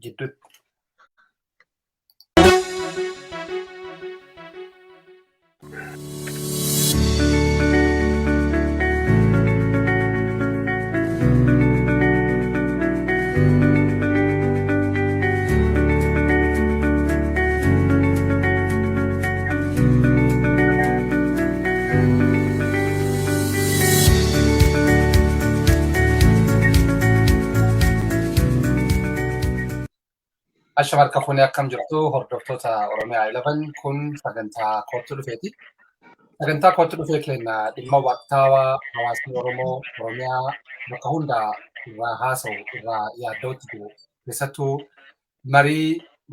gidduutti. Ashabar kafuun akkam jirtu hordoftoota Oromiyaa 11 kun sagantaa kootti dhufeeti. Sagantaa kootti dhufee keenya dhimma waqtaawaa hawaasni Oromoo Oromiyaa bakka hundaa irraa haasa'u irraa yaaddootti jiru. Keessattuu marii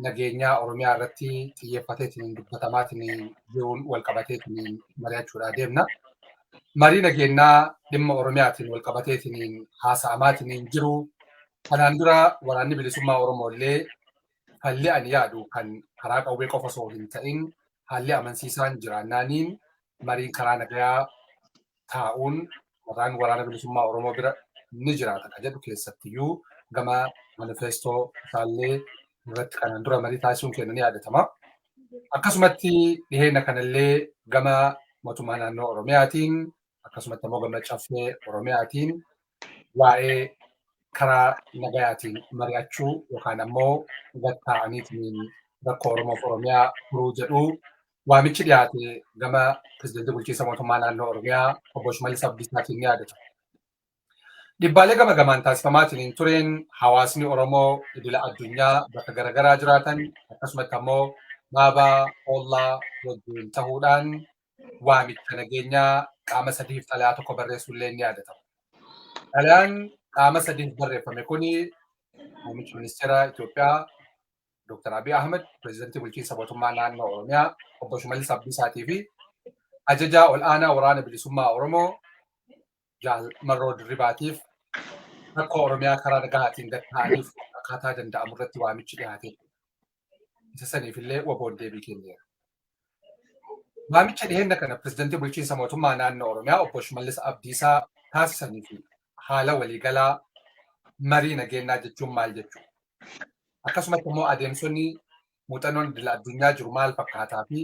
nageenyaa Oromiyaa irratti xiyyeeffateetiin dubbatamaatiin jiruun walqabateetiin mari'achuudhaa deemna. Marii nageenyaa dhimma Oromiyaatiin walqabateetiin haasa'amaatiin jiru. Kanaan dura waraanni bilisummaa Oromoo illee haalli ani yaadu kan karaa qawwee qofa osoo hin ta'in haalli amansiisaan jiraannaaniin mariin karaa nagayaa taa'uun waraana bilisummaa Oromoo bira ni jiraata kan jedhu keessattiyyuu gama manifeestoo isaallee irratti kanaan dura marii taasisuun keenya ni yaadatama. Akkasumatti dhiheenya kanallee gama mootummaa naannoo Oromiyaatiin akkasumatti immoo gama caffee Oromiyaatiin waa'ee karaa nagayaatiin mari'achuu yookaan ammoo gatta'aniitiin rakkoo Oromoof Oromiyaa furuu jedhu waamichi dhiyaate gama pirezidaantii bulchiinsa mootummaa naannoo Oromiyaa obbo Shimallis Abdiisaatiin ni yaadata. Dhibbaalee gama gamaan taasifamaatiin tureen hawaasni Oromoo idila addunyaa bakka garaagaraa jiraatan akkasumatti ammoo baabaa ollaa wajjin ta'uudhaan waamicha nageenyaa qaama sadiif xalayaa tokko barreessuullee ni yaadatama. Xalayaan qaama sadiif barreeffame kuni muummicha ministeera Itoophiyaa Dr. Abiy Ahmed, pirezidaantii bulchiinsa mootummaa naannoo Oromiyaa obbo Shimallis Abdiisaatii fi ajajaa ol'aanaa waraana bilisummaa Oromoo Jaal Marroo Dirribaatiif rakkoo Oromiyaa karaa nagahaatiin gatta'aniif akkaataa danda'amu irratti waamichi dhiyaate. Isa saniif illee waboon deebii kenneera. Waamicha dhiheenya kana pirezidaantii bulchiinsa mootummaa naannoo Oromiyaa obbo Shimallis Abdiisaa taasisanii fi haala waliigalaa marii nageenyaa jechuun maal jechuudha? Akkasumatti immoo adeemsonni muuxannoon idila addunyaa jiru maal fakkaataa fi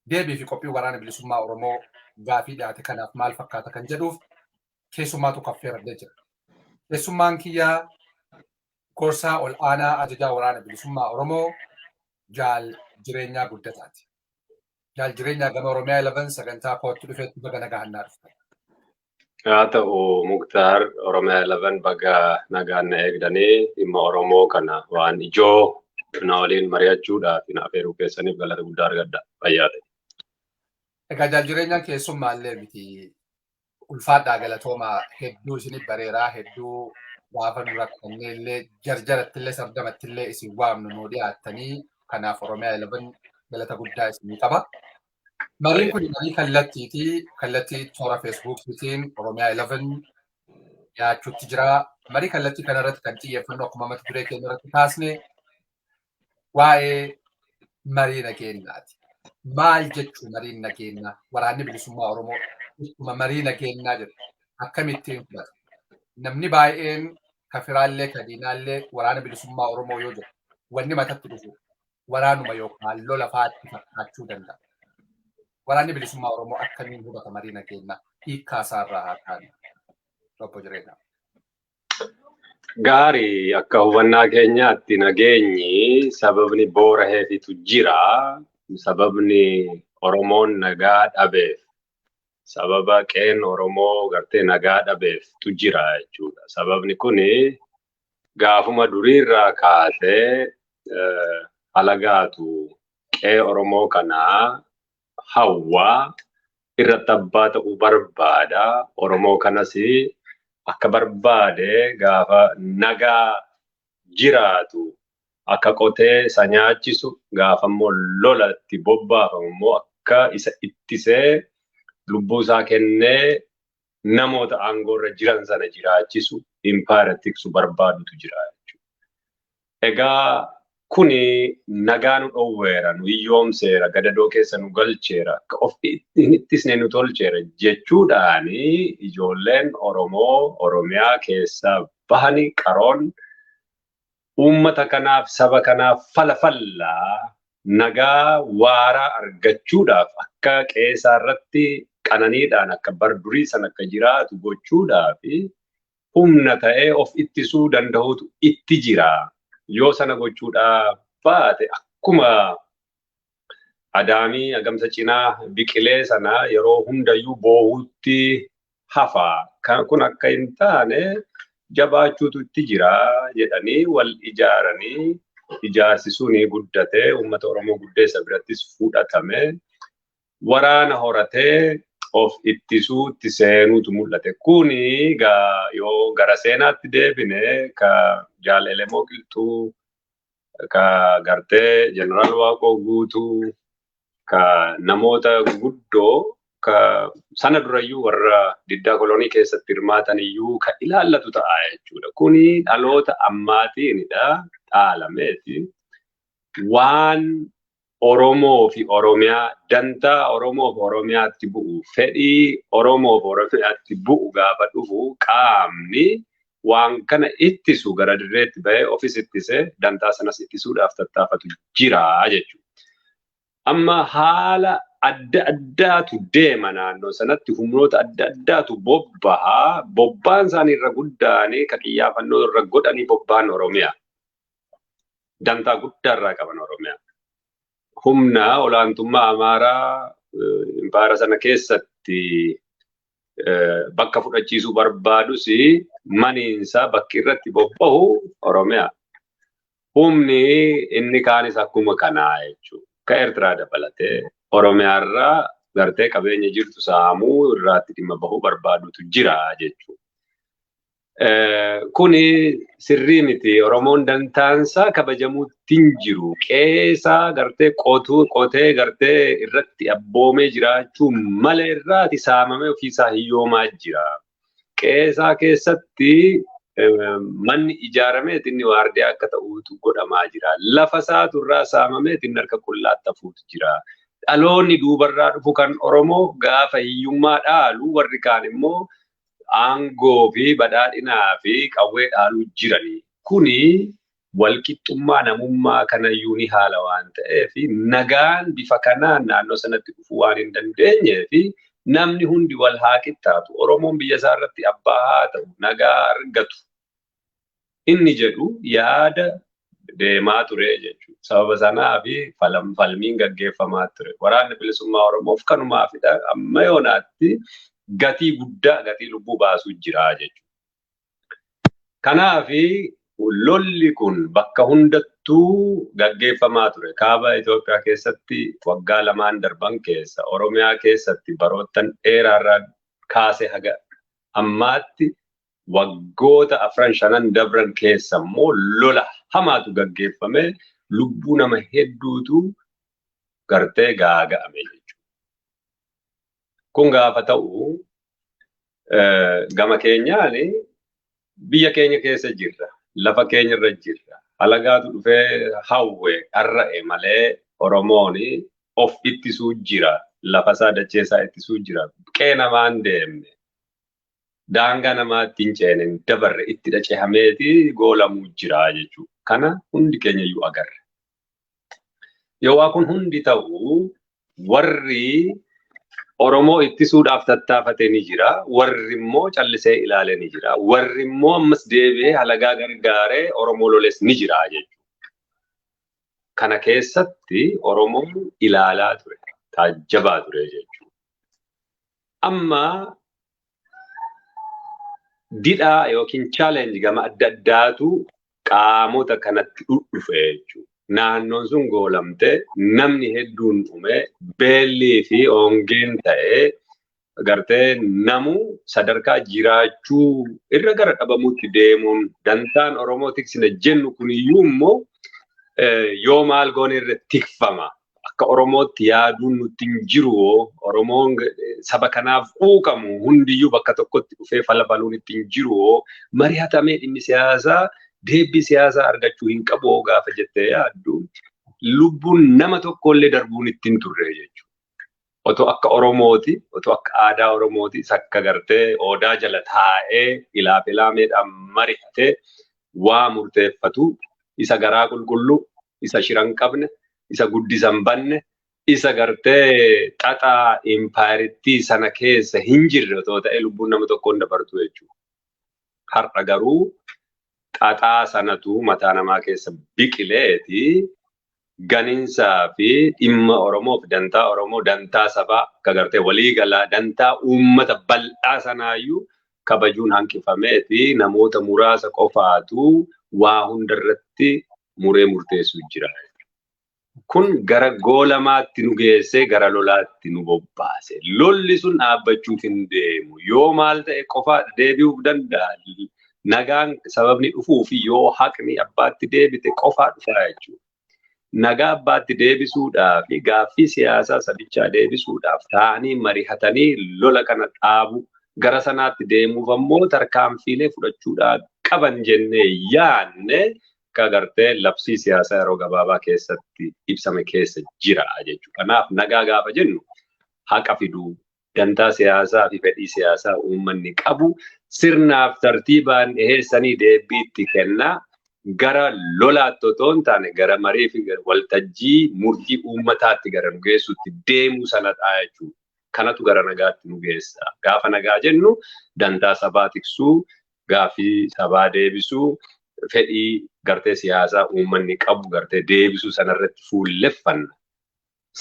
deebii fi qophii waraana bilisummaa Oromoo gaafii dhiyaate kanaaf maal fakkaata kan jedhuuf keessummaatu kaffeerallee jira. Keessummaan kiyyaa gorsaa ol'aanaa ajajaa waraana bilisummaa Oromoo Jaal Jireenyaa Guddataati. Jaal Jireenyaa gama Oromiyaa 11 sagantaa kootti dhufeetti baga nagahannaa dhuftan. Haa ta'u Muktaar Oromiyaa 11 baga nagaan na eegdanii dhimma Oromoo kana waan ijoo na waliin mari'achuudhaaf na afeeruu keessaniif galata guddaa argadha. Fayyaa ta'e. Egaa Jaal Jireenyaan keessummaallee miti ulfaadhaa galatooma hedduu isiniif bareeraa hedduu gaafa nu rakkannee illee jarjaratti illee sardamatti illee isin waamnu nuu dhiyaattanii kanaaf Oromiyaa 11 galata guddaa isinii qaba. Mariin kun marii kallattii toora feesbuukiitiin Oromiyaa 11 dhiyaachuutti jira. Marii kallattii kanarratti kan xiyyeeffannoo akkuma mata duree keenya irratti taasne waa'ee marii nageenyaati. Maal jechuu mariin nageenyaa? Waraanni bilisummaa Oromoo ittuma marii nageenyaa jedhu akkamittiin fudhata? Namni baay'een kafiraallee kadiinaallee waraana bilisummaa Oromoo yoo jedhu wanni matatti dhufu waraanuma yookaan lola faatti fakkaachuu danda'a. Waraanni bilisummaa Oromoo akkamiin hubata marii nageenyaa hiikkaa isaarraa haa ta'an obbo Jireenyaa. Gaarii akka hubannaa keenyaatti nageenyi sababni booraheefitu jira. Sababni Oromoon nagaa dhabeef sababa qeen Oromoo gartee nagaa dhabeeftu jira jechuudha. Sababni kuni gaafuma duriirraa kaasee halagaatu qee Oromoo kanaa hawwaa irratti abbaa ta'uu barbaada. Oromoo kanas akka barbaade gaafa nagaa jiraatu akka qotee isa nyaachisu gaafa immoo lolatti bobbaafamu immoo akka isa ittisee lubbuu isaa kennee namoota aangoorra jiran sana jiraachisu impaayera tiksu barbaadutu jira jechuudha. Egaa kuni nagaa nu dhowweera, nu hiyyoomseera, gadadoo keessa nu galcheera, akka of ittisnee nu tolcheera jechuudhaan ijoolleen Oromoo Oromiyaa keessaa bahanii qaroon uummata kanaaf saba kanaaf falfallaa nagaa waaraa argachuudhaaf akka qeesaa irratti qananiidhaan akka bardurii san akka jiraatu gochuudhaaf humna ta'ee of ittisuu danda'utu itti jira. Yoo sana gochuudhaaf baate akkuma adaamii agamsa cinaa biqilee sana yeroo hundayyuu boohuutti hafa. Kun akka hin taane jabaachuutu itti jira jedhanii wal ijaaranii ijaarsi suni guddatee uummata Oromoo guddeessa birattis fudhatame waraana horatee of ittisuutti seenuutu mul'ate. Kuni yoo gara seenaatti deebine ka Jaal Elemoo Qilxuu ka gartee Jeneraal Waaqoo Guutuu ka namoota guguddoo ka sana durayyuu warra diddaa kolonii keessatti hirmaatan iyyuu ka ilaallatu ta'a jechuudha. Kuni dhaloota ammaatiinidha dhaalameeti. Waan Oromoo fi Oromiyaa dantaa Oromoo fi Oromiyaatti bu'u fedhii Oromoo fi Oromiyaatti bu'u gaafa dhufu qaamni waan kana ittisu gara dirreetti bahee ofis ittisee dantaa sanas ittisuudhaaf tattaafatu jira jechuudha. Amma haala adda addaatu deema naannoo sanatti humnoota adda addaatu bobbaha. Bobbaan isaanii irra guddaanii ka xiyyaafannoo irra godhanii bobbaan Oromiyaa. Dantaa guddaa irraa qaban Oromiyaa. Humna olaantummaa Amaaraa impaara sana keessatti bakka fudhachiisuu barbaadus maniinsa bakki irratti bobbahu Oromiyaa. Humni inni kaanis akkuma kanaa jechuudha. Ka Eertiraa dabalatee Oromiyaa irraa gartee qabeenya jirtu saamuu irraatti dhimma bahuu barbaadutu jira jechuudha. Kuni sirrii miti. Oromoon dantaansaa kabajamuutti hin jiru. Qeesaa gartee qotee gartee irratti abboomee jiraachuu malee irraati saamamee ofiisaa hiyyoomaa jira. Qeesaa keessatti manni ijaaramee inni waardiyaa akka ta'uutu godhamaa jira. Lafa isaatu irraa saamamee inni harka qullaatti hafuutu jira. Dhaloonni duubarraa dhufu kan Oromoo gaafa hiyyummaa dhaalu warri kaan immoo aangoo fi badhaadhinaa fi qawwee dhaaluu jiranii. Kuni walqixxummaa namummaa kanayyuu ni haala waan ta'eef nagaan bifa kanaan naannoo sanatti dhufuu waan hin dandeenyeef namni hundi wal haa qixxaatu. Oromoon biyya isaa irratti abbaa haa ta'u, nagaa argatu. Inni jedhu yaada deemaa ture jechuudha. Sababa sanaa fi falmiin gaggeeffamaa ture. Waraanni bilisummaa Oromoof kanumaafidha. Amma yoonaatti gatii guddaa gatii lubbuu baasuu jira jechuudha. Kanaaf lolli kun bakka hundattuu gaggeeffamaa ture. Kaaba Itoophiyaa keessatti waggaa lamaan darban keessa, Oromiyaa keessatti baroottan dheeraarraa kaase haga ammaatti waggoota 4-5 dabran keessa immoo lola hamaatu gaggeeffame lubbuu nama hedduutu gartee gaaga'ame jechuudha. Kun gaafa ta'u gama keenyaan biyya keenya keessa jirra. Lafa keenya irra jirra. Alagaatu dhufee hawwe har'a'e malee Oromoon of ittisuu jira. Lafa isaa dachee isaa ittisuu jira. Qe'ee namaan deemne. Daangaa namaatti hin ceene dabarre itti dhacehameeti goolamuu jira jechuudha. Kana hundi keenya iyyuu agarra. Yoo kun hundi ta'u warri Oromoo ittisuudhaaf tattaafate ni jira. Warri immoo callisee ilaale ni jira. Warri immoo ammas deebi'ee halagaa gargaaree Oromoo loles ni jira jechuudha. Kana keessatti Oromoon ilaalaa ture, taajjabaa ture jechuudha. Amma didhaa yookiin challenge gama adda addaatu qaamota kanatti dhufe jechuudha. Naannoon sun goolamte namni hedduun dhume beellii fi hongeen ta'ee gartee namu sadarkaa jiraachuu irra gara dhabamuutti deemuun dantaan Oromoo tiksina jennu kuniyyuu immoo yoo maal goone irra tikfama. Akka Oromootti yaaduun nutti hin jiru. Oromoon saba kanaaf quuqamu hundiyyuu bakka tokkotti dhufee falfaluun itti hin jiru. Mari'atamee dhimmi siyaasaa deebii siyaasaa argachuu hin qabu gaafa jettee yaaddu lubbuun nama tokkollee darbuun itti hin turre jechuudha. Otoo akka Oromooti, otoo akka aadaa Oromooti sakka gartee odaa jala taa'ee ilaameedhaan mari'atee waa murteeffatu isa garaa qulqulluu, isa shiran qabne, isa guddisan banne, isa gartee xaxaa impaayiritti sana keessa hin jirre otoo ta'e lubbuun nama tokkoon dabartu jechuudha. Har'a garuu xaxaa sanatu mataa namaa keessa biqileeti ganinsaa fi dhimma Oromoo fi dantaa Oromoo, dantaa sabaa akka gartee waliigalaa, dantaa uummata bal'aa sanaayyuu kabajuun hanqifameeti namoota muraasa qofaatu waa hundarratti muree murteessu jira. Kun gara goolamaatti nu geessee gara lolaatti nu bobbaase. Lolli sun dhaabbachuuf hin deemu. Yoo maal ta'e qofa deebi'uuf danda'a. Nagaan sababni dhufuu fi yoo haqni abbaatti deebite qofaa dhufaa jechuudha. Nagaa abbaatti deebisuudhaaf gaaffii siyaasaa sabichaa deebisuudhaaf ta'anii mari'atanii lola kana dhaabu gara sanaatti deemuuf ammoo tarkaanfiilee fudhachuudhaan qaban jennee yaanne akka gartee labsii siyaasaa yeroo gabaabaa keessatti ibsame keessa jira jechuudha. Kanaaf nagaa gaafa jennu haqa fiduu, dantaa siyaasaa fi fedhii siyaasaa uummanni qabu sirnaaf tartiibaan dhiheessanii deebiitti kennaa gara lolaatti otoo hin taane gara marii fi waltajjii murtii uummataatti gara nu geessutti deemuu sanadha jechuudha. Kanatu gara nagaatti nu geessa. Gaafa nagaa jennu dantaa sabaa tiksuu, gaaffii sabaa deebisuu, fedhii gartee siyaasaa uummanni qabu gartee deebisuu sanarratti fuulleffanna.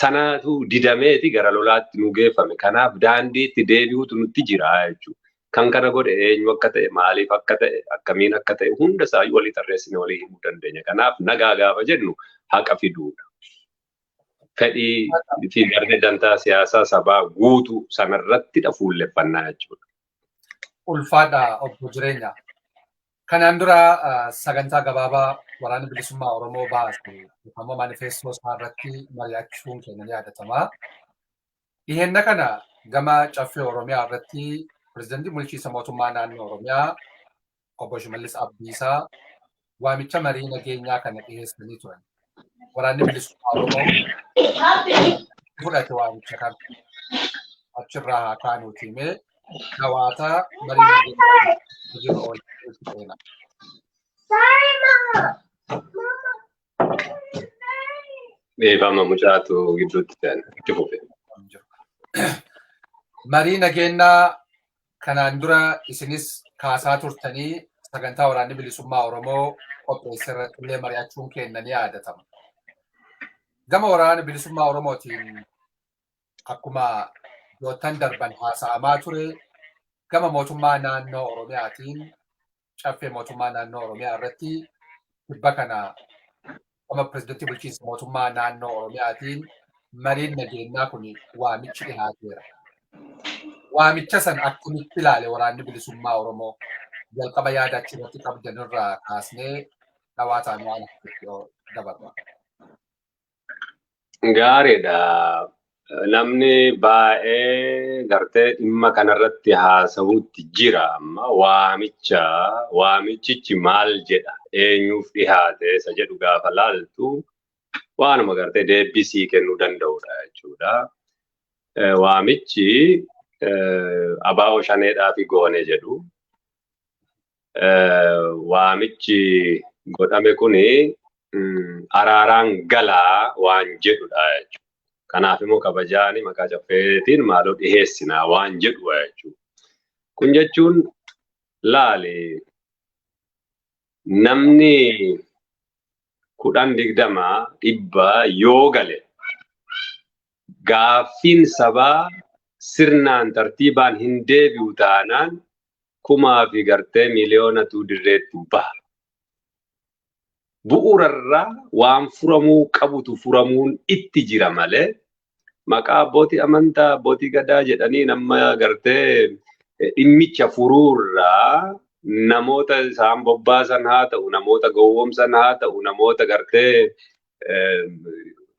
Sanatu didameeti gara lolaatti nu geeffame. Kanaaf daandiitti deebi'uutu nutti jira jechuudha. Kan kana godhe eenyu akka ta'e, maaliif akka ta'e, akkamiin akka ta'e hunda isaayyuu walii tarreessine walii himuu dandeenya. Kanaaf nagaa gaafa jennu haqa fiduudha. Fedhii fi gartee dantaa siyaasaa sabaa guutuu sanarratti fuulleffannaa jechuudha. Ulfaadha obbo Jireenya. Kanaan dura sagantaa gabaabaa waraana bilisummaa Oromoo baase ammoo manifeestoo isaa irratti mari'achuun keenya ni yaadatama. Dhiheenya kana gama caffee Oromiyaa irratti pirezidaantii bulchiinsa mootummaa naannoo Oromiyaa obbo Shimallis Abdiisaa waamicha marii nageenyaa kana dhiheessanii turan. Waraanni bilisummaa Oromoo fudhate waamicha kana achirraa haa kaanuuti himee hawaasaa marii nageenyaa hojiirra oolchuudha. Beefama mucaatu gidduutti ta'an itti fufe. Marii nageenyaa kanaan dura isinis kaasaa turtanii sagantaa waraanni bilisummaa Oromoo qopheesse irratti illee mari'achuun keenya ni yaadatama. Gama waraana bilisummaa Oromootiin akkuma yootan darban haasa'amaa ture gama mootummaa naannoo Oromiyaatiin caffee mootummaa naannoo Oromiyaa irratti dhibba kana gama pirezidaantii bulchiinsa mootummaa naannoo Oromiyaatiin mariin nageenyaa kun waamichi dhihaateera. Waamicha san akkamitti ilaale waraanni bilisummaa Oromoo jalqaba yaada achirratti qabdan irraa kaasnee dhawaataan waan dabarra. Gaariidha. Namni baay'ee gartee dhimma kanarratti haasawutti jira amma waamichichi maal jedha eenyuuf dhihaate isa jedhu gaafa laaltu waanuma gartee deebisii kennuu danda'udha jechuudha. Waamichi abaa'oo shaneedhaa fi goone jedhu. Waamichi godhame kuni araaraan galaa waan jedhudha jechuudha. Kanaaf immoo kabajaani maqaa caffeetiin maaloo dhiheessinaa waan jedhu jechuudha. Kun jechuun laali namni 10-20 yoo gale gaaffiin sabaa sirnaan tartiibaan hin deebi'u taanaan kumaa fi gartee miliyoonatu dirreetti baha. Bu'uurarraa waan furamuu qabutu furamuun itti jira malee maqaa abbootii amantaa abbootii gadaa jedhanii nama gartee dhimmicha furuurraa namoota isaan bobbaasan haa ta'u namoota gowwoomsan haa ta'u namoota gartee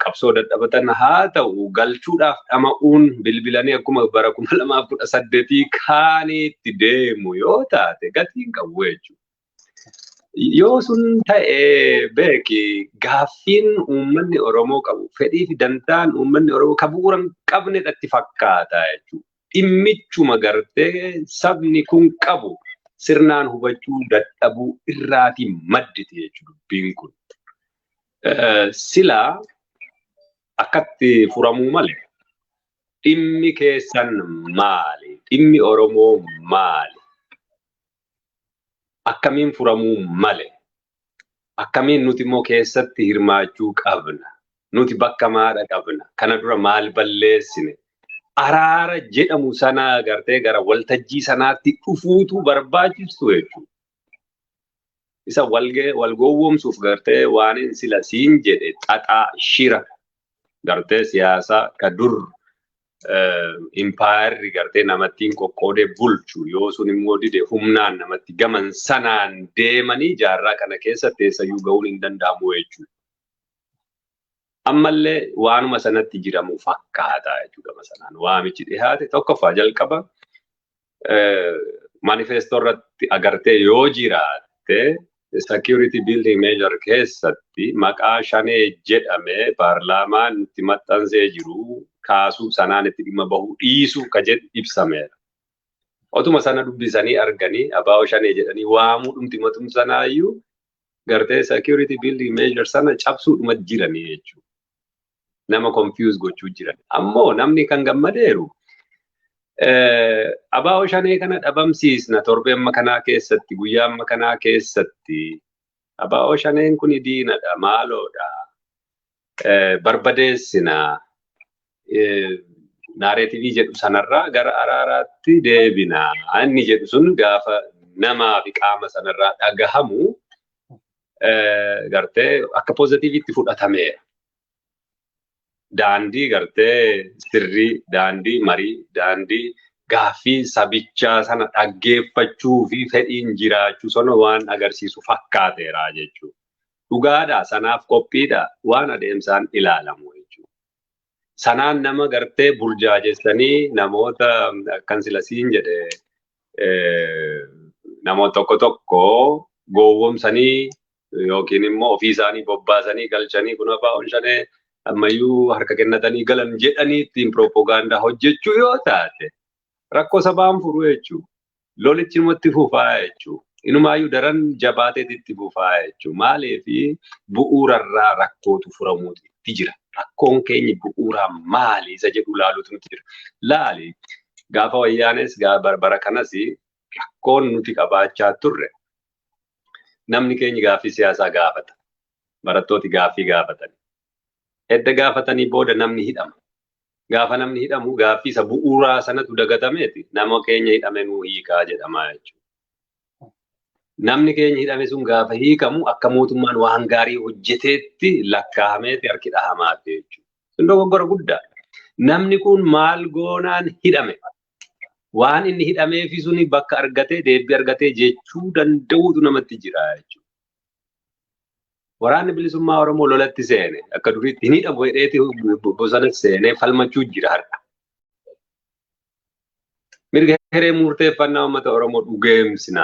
qabsoo dadhabatan haa ta'u galchuudhaaf dhama'uun bilbilanii akkuma bara 2018 kaaniitti deemu yoo taate gatiin qabu jechuudha. Yoo sun ta'ee beeki gaaffiin uummanni Oromoo qabu fedhii fi dantaan uummanni Oromoo kan bu'uura hin qabnedhatti fakkaata jechuudha. Dhimmichuma gartee sabni kun qabu sirnaan hubachuu dadhabuu irraatii maddite jechuudha dubbiin kun. Sila akkatti furamuu malee dhimmi keessan maali? Dhimmi Oromoo maali? Akkamiin furamuu malee? Akkamiin nuti immoo keessatti hirmaachuu qabna? Nuti bakka maadha qabna? Kana dura maal balleessine? Araara jedhamu sana agartee gara waltajjii sanaatti dhufuutu barbaachistu jechuudha. Isa wal gowwoomsuuf gartee waan sila siin jedhe xaxaa shira gartee siyaasaa ka dur impaayarri gartee namattiin qoqqoodee bulchu yoo sun immoo dide humnaan namatti gaman sanaan deemanii jaarraa kana keessa teessayyuu ga'uun hin danda'amu jechuudha. Ammallee waanuma sanatti jiramu fakkaata jechuudha gama sanaan waamichi dhihaate tokkoffaa jalqaba manifeestoo irratti agartee yoo jiraatte security building measure keessatti maqaa shanee jedhame paarlaamaan itti maxxansee jiru kaasuu sanaan itti dhimma bahuu dhiisuu ka jedhu ibsameera. Otuma sana dubbisanii arganii abaa'oo shanee jedhanii waamuu dhumti matum sanaayyuu gartee security building measure sana cabsuudhuma jiranii jechuudha. Nama confuse gochuu jiran. Ammoo namni kan gammadeeru abaa'oo shanee kana dhabamsiisna torbee amma kanaa keessatti guyyaa amma kanaa keessatti abaa'oo shaneen kun diinadha maaloodha barbadeessina naareetivii jedhu sanarraa gara araaraatti deebina inni jedhu sun gaafa namaa fi qaama sanarraa dhagahamu gartee akka poozitiivitti fudhatameera. Daandii gartee sirrii, daandii marii, daandii gaaffii sabichaa sana dhaggeeffachuu fi fedhiin jiraachuu sana waan agarsiisu fakkaateera jechuudha. Dhugaadha sanaaf qophiidha waan adeemsaan ilaalamu jechuudha. Sanaan nama gartee burjaajessanii namoota akkan silasiin jedhe namoota tokko tokko gowwomsanii yookiin immoo ofii isaanii bobbaasanii galchanii kun abaa'oon shanee ammayyuu harka kennatanii galan jedhanii ittiin propagaandaa hojjechuu yoo taate rakkoo sabaan furu jechuudha. Lolichi numatti fufaa jechuudha. Inumaayyuu daran jabaateetitti fufaa jechuudha. Maaliifi bu'uurarraa rakkootu furamuutti jira. Rakkoon keenya bu'uuraa maali isa jedhu laaluutu nuti jira. Laali gaafa wayyaanes bara kanas rakkoon nuti qabaachaa turre namni keenya gaaffii siyaasaa gaafata. Barattooti gaaffii gaafatan. Edda gaafatanii booda namni hidhama. Gaafa namni hidhamu gaaffii isa bu'uuraa sanatu dagatameeti. Nama keenya hidhame nuu hiikaa jedhama jechuudha. Namni keenya hidhame sun gaafa hiikamu akka mootummaan waan gaarii hojjeteetti lakkaa'ameeti harki dhahamaati jechuudha. Sun dogoggora guddaa. Namni kun maal goonaan hidhame? Waan inni hidhameefi suni bakka argatee deebii argatee jechuu danda'uutu namatti jira jechuudha. Waraanni bilisummaa Oromoo lolatti seene akka duriitti hin hidhamu jedheeti bosonatti seenee falmachuu jira har'a. Mirga hiree murteeffannaa uummata Oromoo dhugeemsina.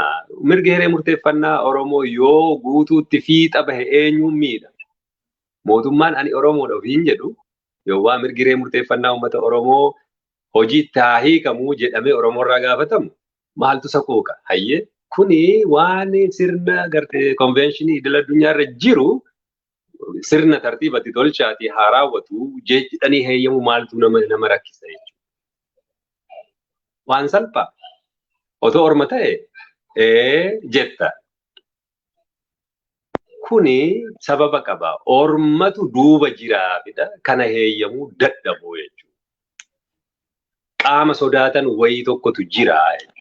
Mirga hiree murteeffannaa Oromoo yoo guutuutti fiixa bahe eenyuun miidha? Mootummaan ani Oromoodha ofiin jedhu yoo waa mirgi hiree murteeffannaa uummata Oromoo hojiitti haa hiikamuu jedhamee Oromoorraa gaafatamu maaltu saquuqa? Hayyee kuni waan sirna gartee konvenshinii idil addunyaarra jiru sirna tartiibatti tolchaati haa raawwatu jedhanii heeyyamu maaltu nama rakkisa jechuudha. Waan salphaa otoo orma ta'e jetta. Kuni sababa qaba. Ormatu duuba jiraafidha kana heeyyamuu dadhabuu jechuudha. Qaama sodaatan wayii tokkotu jira jechuudha.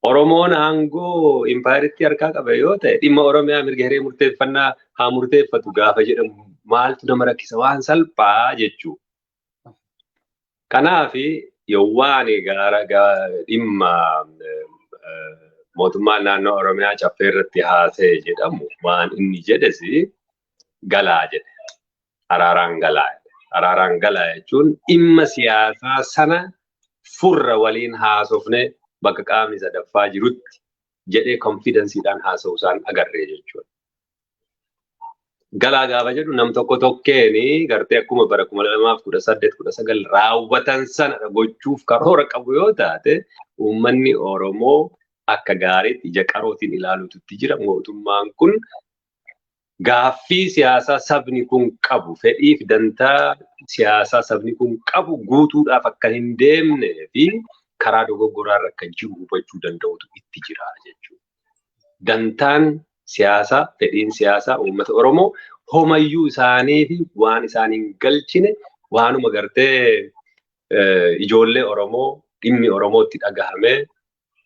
Oromoon aangoo impaayiritti harkaa qaba yoo ta'e dhimma Oromiyaa mirga hiree murteeffannaa haa murteeffatu gaafa jedhamu maaltu nama rakkisa waan salphaa jechuudha. Kanaaf yowwaan gara dhimma mootummaan naannoo Oromiyaa caffee irratti haasa'e jedhamu waan inni jedhes galaa jedhe. Araaraan galaa. Araaraan galaa jechuun dhimma siyaasaa sana furra waliin haasofne bakka qaamni sadaffaa jirutti jedhee konfidensiidhaan haasa'u isaan agarree jechuudha. Galaa gaafa jedhu nam tokko tokkeeni gartee akkuma bara 2018-19 raawwatan sana gochuuf karoora qabu yoo taate uummanni Oromoo akka gaariitti ija qarootiin ilaaluutti jira. Mootummaan kun gaaffii siyaasaa sabni kun qabu fedhiif dantaa siyaasaa sabni kun qabu guutuudhaaf akka hin deemnee fi karaa dogoggoraarra akka jiru hubachuu danda'utu itti jira jechuudha. Dantaan siyaasaa, fedhiin siyaasaa uummata Oromoo homayyuu isaanii fi waan isaan hin galchine waanuma gartee ijoollee Oromoo dhimmi Oromootti dhagahamee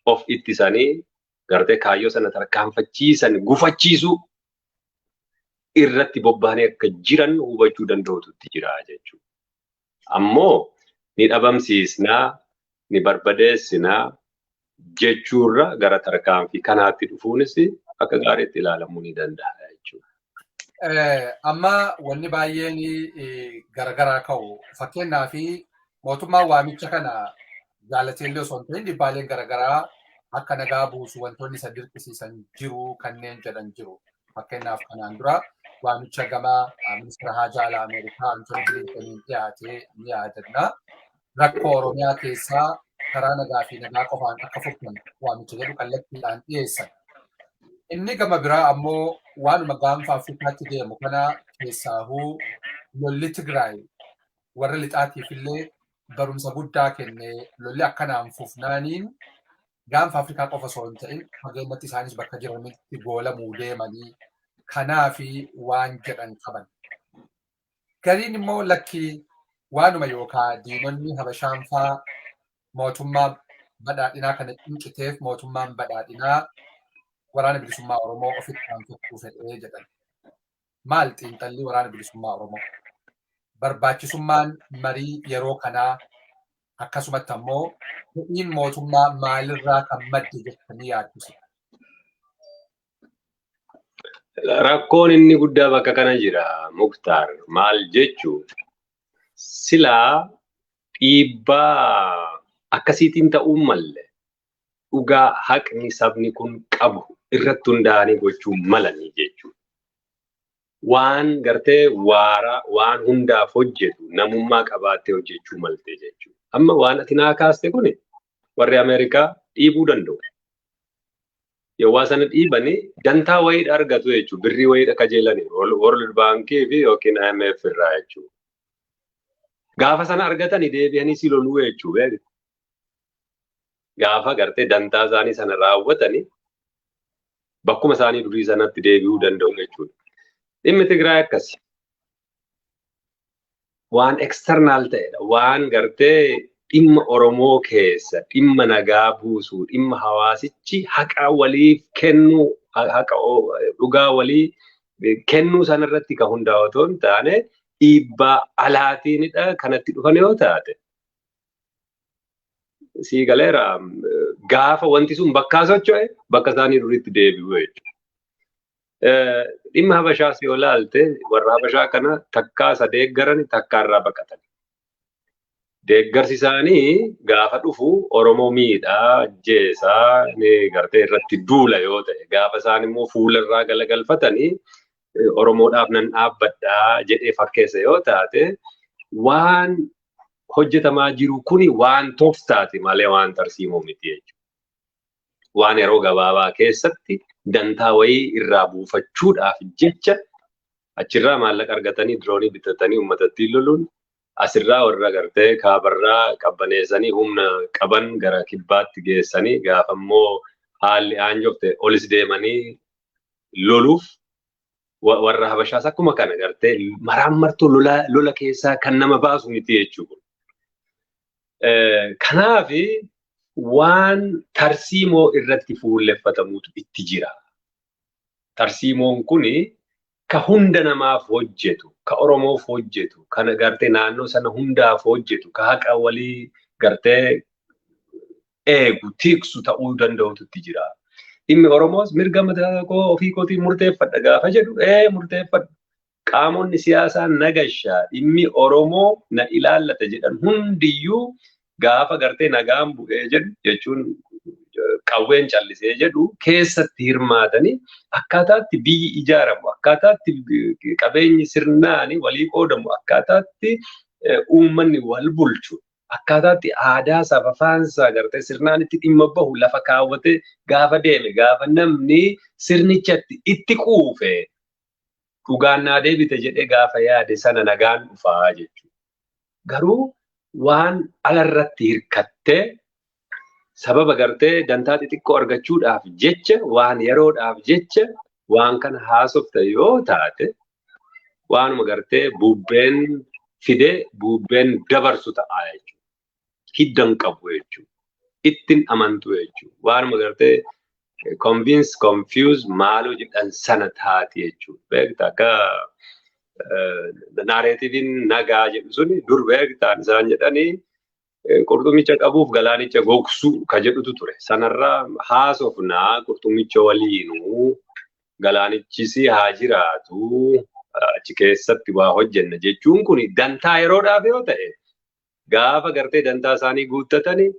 of ittisanii gartee kaayyoo sana tarkaanfachiisan gufachiisuu irratti bobba'anii akka jiran hubachuu danda'utu itti jira jechuudha. Ammoo ni dhabamsiisnaa, ni barbadeessinaa jechuurra gara tarkaanfii kanaatti dhufuunis akka gaariitti ilaalamuu ni danda'a jechuudha. Amma wanni baay'een garagaraa ka'u fakkeenyaaf mootummaan waamicha kana jaalateellee osoo hin ta'in dhibbaaleen garagaraa akka nagaa buusu wantoonni isa dirqisiisan jiru kanneen jedhan jiru. Fakkeenyaaf kanaan dura waamicha gama ministeera haajaa alaa Ameerikaa Antooni Bilinkeniin dhiyaatee ni yaadanna. Rakkoo Oromiyaa keessaa karaa nagaa fi nagaa qofaan akka furtan waamicha jedhu kallattiidhaan dhiyeessan. Inni gama biraa ammoo waanuma gaanfa Afrikaatti deemu kana keessaahuu lolli Tigraay warra lixaatiif illee barumsa guddaa kennee lolli akkanaan fufnaaniin gaanfa Afrikaa qofa osoo hin ta'in fageenyatti isaanis bakka jiranitti goolamuu deemanii kanaafi waan jedhan qaban. Gariin immoo lakkii waanuma yookaan diinonni Habashaan fa'aa mootummaa badhaadhinaa kana cinciteef mootummaan badhaadhinaa waraana bilisummaa Oromoo ofitti aanfachuu fedhee jedhan. Maal xiinxalli waraana bilisummaa Oromoo? Barbaachisummaan marii yeroo kanaa akkasumatti ammoo fedhiin mootummaa maalirraa kan madde jettanii yaaddu? Rakkoon inni guddaa bakka kana jira Muktaar. Maal jechuun silaa dhiibbaa akkasiitiin ta'uu malle dhugaa haqni sabni kun qabu irratti hundaa'anii gochuu malanii jechuudha. Waan gartee waaraa waan hundaaf hojjetu namummaa qabaattee hojjechuu malte jechuudha. Amma waan ati naa kaaste kun warri Ameerikaa dhiibuu danda'u. Yoo sana dhiibanii dantaa wayiidha argatu jechuudha. Birrii wayiidha kajeelanii World Baankii fi yookiin IMF irraa jechuudha. Gaafa sana argatanii deebi'anii si loluu jechuudha. Gaafa gartee dantaa isaanii sana raawwatanii bakkuma isaanii durii sanatti deebi'uu danda'u jechuudha. Dhimmi Tigraay akkasi. Waan eksternaal ta'edha. Waan gartee dhimma Oromoo keessa, dhimma nagaa buusuu, dhimma hawaasichi haqa waliif kennuu, haqa dhugaa walii kennuu sanarratti kan hundaa'u otoo hin taane dhiibbaa alaatiinidha kanatti dhufan yoo taate. Sii galeera gaafa wanti sun bakkaa socho'e bakka isaanii duriitti deebi'u jechuudha. Dhimma Habashaas yoo ilaalte warra Habashaa kana takkaa isa deeggarani takkaarraa baqatan. Deeggarsi isaanii gaafa dhufu Oromoo miidhaa jeesaa gartee irratti duula yoo ta'e gaafa isaan immoo fuularraa galagalfatanii Oromoodhaaf nan dhaabbadhaa jedhee fakkeessa yoo taate waan hojjetamaa jiru kuni waan tooftaati malee waan tarsiimoo miti jechuudha. Waan yeroo gabaabaa keessatti dantaa wayii irraa buufachuudhaaf jecha achirraa maallaqa argatanii diroonii bitatanii uummatatti loluun asirraa warra gartee kaabarraa qabbaneessanii humna qaban gara kibbaatti geessanii gaafa immoo haalli aanjofte olis deemanii loluuf warra Habashaas akkuma kana gartee maraan martuu lola keessaa kan nama baasu miti jechuudha. Kanaafi waan tarsiimoo irratti fuulleffatamutu itti jira. Tarsiimoon kuni ka hunda namaaf hojjetu, ka Oromoof hojjetu, kan gartee naannoo sana hundaaf hojjetu, ka haqa walii gartee eegu, tiksu ta'uu danda'utu itti jira. Dhimmi Oromoos mirga mataa koo ofii kootiin murteeffadha gaafa jedhu murteeffadhu. Qaamonni siyaasaa nagashaa dhimmi Oromoo na ilaallata jedhan hundiyyuu gaafa gartee nagaan bu'ee jedhu jechuun qawween callisee jedhu keessatti hirmaatanii akkaataatti biyyi ijaaramu, akkaataatti qabeenyi sirnaani walii qoodamu, akkaataatti uummanni wal bulchu, akkaataatti aadaa safafaansaa gartee sirnaanitti dhimma bahu lafa kaawwatee gaafa deeme gaafa namni sirnichatti itti quufe dhugaan naa deebite jedhee gaafa yaade sana nagaan dhufaa jechuudha. Garuu waan alarratti hirkattee sababa gartee dantaa xixiqqoo argachuudhaaf jecha waan yeroodhaaf jecha waan kana haasofta yoo taate waanuma gartee bubbeen fidee bubbeen dabarsu ta'a jechuudha. Hiddan qabu jechuudha. Ittiin amantu jechuudha. Waanuma gartee convince, confuse maaloo jedhan sana taati jechuudha. Beektaa akka naareetiiviin nagaa jedhu suni dur beektaan isaan jedhanii qurxummicha qabuuf galaanicha gogsuu ka jedhutu ture. Sanarraa haasofnaa qurxummicha waliinuu galaanichis haa jiraatu achi keessatti waa hojjenna jechuun kun dantaa yeroodhaaf yoo ta'e gaafa gartee dantaa isaanii guuttatanii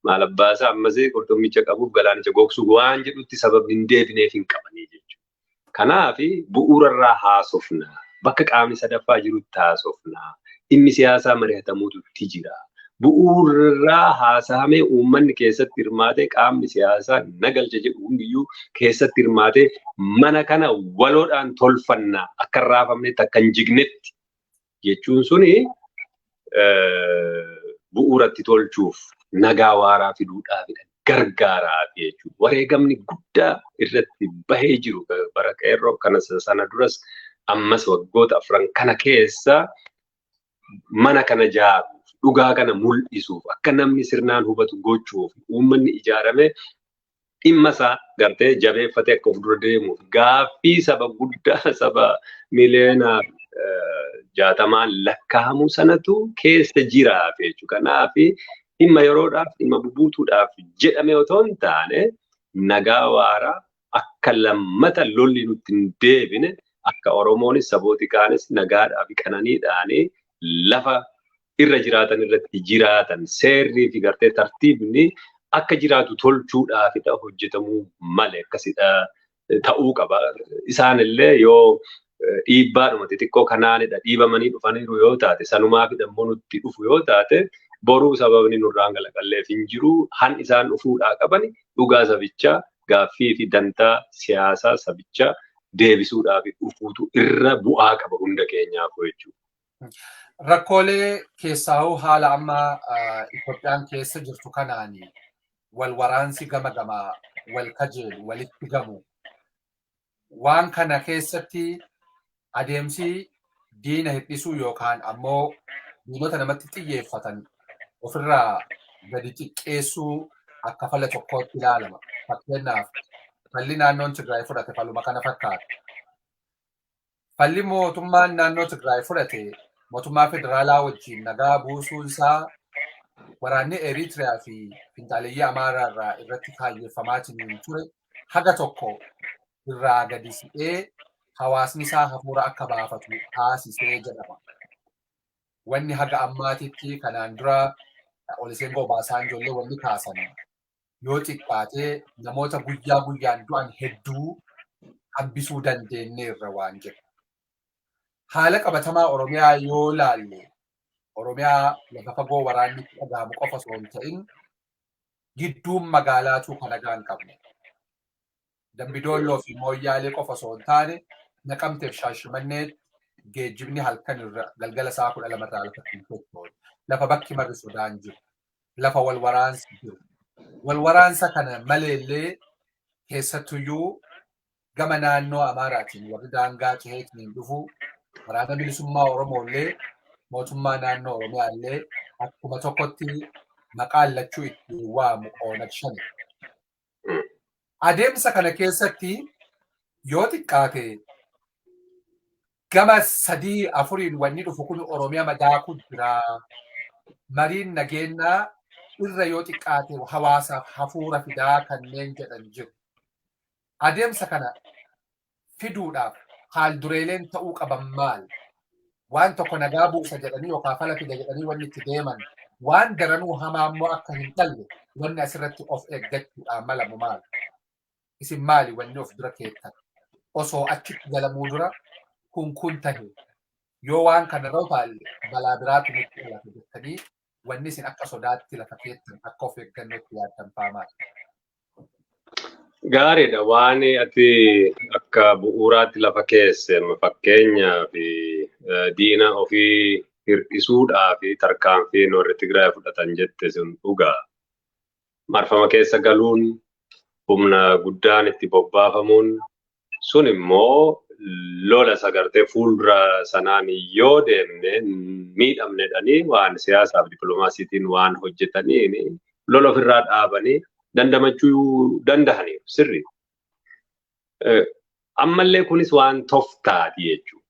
maal abbaasaa ammasii qurxummicha qabuuf galaanicha gogsuu waan jedhutti sababni hin deebineef hin qabanii jechuudha. Kanaaf bu'uurarraa haasofnaa bakka qaamni sadaffaa jirutti haasofnaa dhimmi siyaasaa mari'atamuutu jira. Bu'uurarraa haasahamee uummanni keessatti hirmaatee qaamni siyaasaa nagalcha jedhu hundiyyuu keessatti hirmaatee mana kana waloodhaan tolfannaa akka hin raafamnetti akka hin jignetti jechuun suni bu'uuratti tolchuuf nagaa waaraa fiduudhaaf gargaaraa jechuudha. Wareegamni guddaa irratti bahee jiru bara qeerroo kana sana duras ammas waggoota afran kana keessa mana kana ijaaruuf dhugaa kana mul'isuuf akka namni sirnaan hubatu gochuuf uummanni ijaarame dhimma isaa gartee jabeeffatee akka of dura deemuuf gaaffii saba guddaa saba miliyoona 60 lakkaa'amu sanatu keessa jiraaf jechuudha. Kanaaf dhimma yeroodhaaf dhimma bubuutuudhaaf jedhame otoo hin taane nagaa waaraa akka lammata lolli nutti hin deebine akka Oromoonis sabooti kaanis nagaadhaaf qananiidhaan lafa irra jiraatan irratti jiraatan seerrii fi gartee tartiibni akka jiraatu tolchuudhaafidha hojjetamuu malee akkasidha ta'uu qaba. Isaanillee yoo dhiibbaadhuma xixiqqoo kanaanidha dhiibamanii dhufaniiru yoo taate sanumaafidha immoo nutti dhufu yoo taate boruu sababni nurraan galaqalleef hin jiru han isaan dhufuudhaa qabani dhugaa sabichaa gaaffii fi dantaa siyaasaa sabichaa deebisuudhaaf dhufuutu irra bu'aa qaba hunda keenyaaf jechuudha. Rakkoolee keessaa'uu haala amma Itoophiyaan keessa jirtu kanaani wal waraansi gama gamaa wal kajeelu walitti gamu waan kana keessatti adeemsi diina hir'isuu yookaan ammoo diinota namatti xiyyeeffatan ofirraa gadi xiqqeessuu akka fala tokkootti ilaalama. Fakkeenyaaf falli naannoon Tigraay fudhate faluma kana fakkaata. Falli mootummaan naannoo Tigraay fudhate mootummaa federaalaa wajjin nagaa buusuun isaa waraanni Eritiriyaa fi Finxaaleeyyii Amaaraa irraa irratti kaayyeeffamaa ture haga tokko irraa gadi si'ee hawaasni isaa hafuura akka baafatu taasisee jedhama. Wanni haga ammaatitti kanaan dura Olusegun Obasanjoo wanni kaasan yoo xiqqaatee namoota guyyaa guyyaan du'an hedduu hambisuu dandeenyeerra waan jedhu. Haala qabatamaa Oromiyaa yoo laalle Oromiyaa lafa fagoo waraanni dhagahamu qofa osoo hin ta'in gidduun magaalaatu kan nagaa hin qabne. Dambidolloo fi Mooyyaalee qofa osoo hin taane Naqamteef Shaashimannee geejjibni halkan irra galgala isaa 12 irraa lafa tokkoon lafa bakki marri Sudaan jiru lafa wal waraansi jiru. Wal waraansa kana maleellee keessattuyyuu gama naannoo Amaaraatiin warri daangaa ceheetiin dhufu waraana bilisummaa Oromoollee mootummaa naannoo Oromiyaallee akkuma tokkotti maqaan lachuu itti waamu Oonag Shane. Adeemsa kana keessatti yoo xiqqaate gama 3-4 wanni dhufu kun Oromiyaa madaakuu jira. Mariin nageenyaa irra yoo xiqqaate hawaasaaf hafuura fidaa kanneen jedhan jiru. Adeemsa kana fiduudhaaf haal dureeleen ta'uu qaban maal? Waan tokko nagaa buusa jedhanii yookaan fala fida jedhanii wanni itti deeman waan daranuu hamaa immoo akka hin talle wanni asirratti of eeggachuudhaan malamu maal? Isin maali wanni of dura keettan? Osoo achitti galamuu dura kun tahe yoo waan kana roofaale balaa biraatu nutti dhalate jettanii wanni isin akka sodaatti lafa keettan akka of eeggannootti yaaddan faamaa. Gaariidha waan ati akka bu'uuraatti lafa keesse fakkeenyaa fi diina ofii hir'isuudhaa fi tarkaanfiin warri Tigraay fudhatan jette sun dhugaa. Marfama keessa galuun humna guddaan itti bobbaafamuun sun immoo lola sagartee fuuldura sanaan yoo deemne miidhamnedhanii waan siyaasaaf dippiloomaasiitiin waan hojjetaniin lola ofirraa dhaabanii dandamachuu danda'aniiru sirri. Ammallee kunis waan toftaati jechuudha.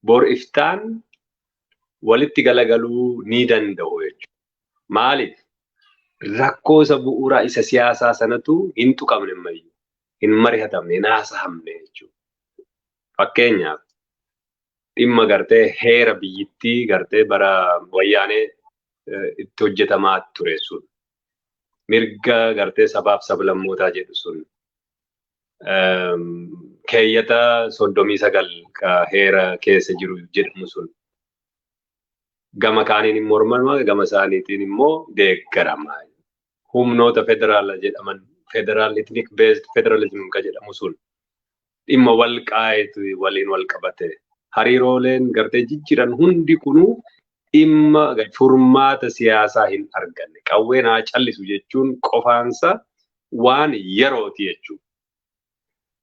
Bor iftaan walitti galagaluu ni danda'u jechuudha. Maaliif? Rakkoo isa bu'uuraa isa siyaasaa sanatu hin tuqamne mayyuu. Hin mari'atamne, hin haasahamne jechuudha. Fakkeenyaaf dhimma gartee heera biyyittii gartee bara wayyaanee itti hojjetamaa ture sun. Mirga gartee sabaaf sablammootaa jedhu sun. Keeyyata 39 heera keessa jiru jedhamu sun. Gama kaaniin immoo mormama, gama isaaniitiin immoo deeggarama. Humnoota federaala jedhaman, federal ethnic based federalism kan jedhamu sun. Dhimma walqaayitu waliin wal qabate. Hariirooleen gartee jijjiiran hundi kunuu dhimma furmaata siyaasaa hin arganne. Qawween haa callisu jechuun qofaansa waan yerooti jechuudha.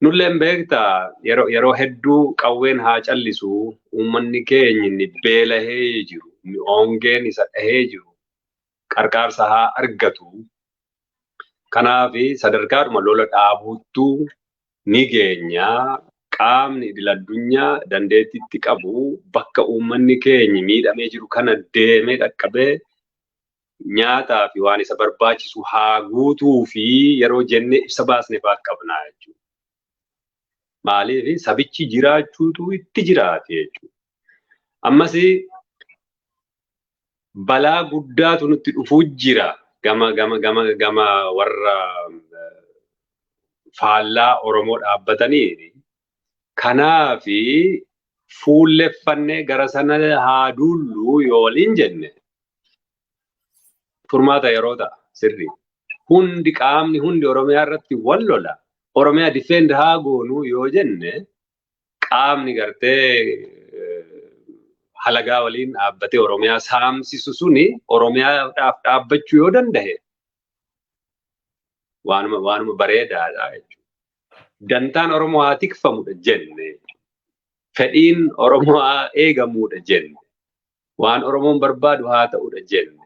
Nulleen beektaa yeroo hedduu qawween haa callisu uummanni keenya inni beelahee jiru, inni ongeen isa dhahee jiru, qarqaarsa haa argatu. Kanaaf sadarkaadhuma lola dhaabuuttuu ni geenya. Qaamni idil-addunyaa dandeettiitti qabu bakka uummanni keenya miidhamee jiru kana deemee dhaqqabee nyaataa fi waan isa barbaachisu haa guutuu fi yeroo jennee ibsa baasneefaa qabnaa jechuudha. Maaliif sabichi jiraachuutu itti jiraate jechuudha. Ammas balaa guddaatu nutti dhufuu jira gama warra faallaa Oromoo dhaabbatanii. Kanaaf fuulleffannee gara sana haa duullu yoo waliin jenne furmaata yeroo ta'a sirrii. Qaamni hundi Oromiyaa irratti wal lola. Oromiyaa difeend haa goonu yoo jenne qaamni gartee halagaa waliin dhaabbatee Oromiyaa saamsisu suni Oromiyaadhaaf dhaabbachuu yoo danda'e waanuma bareedaadha jechuudha. Dantaan Oromoo haa tikfamudha jenne. Fedhiin Oromoo haa eegamudha jenne. Waan Oromoon barbaadu haa ta'udha jenne.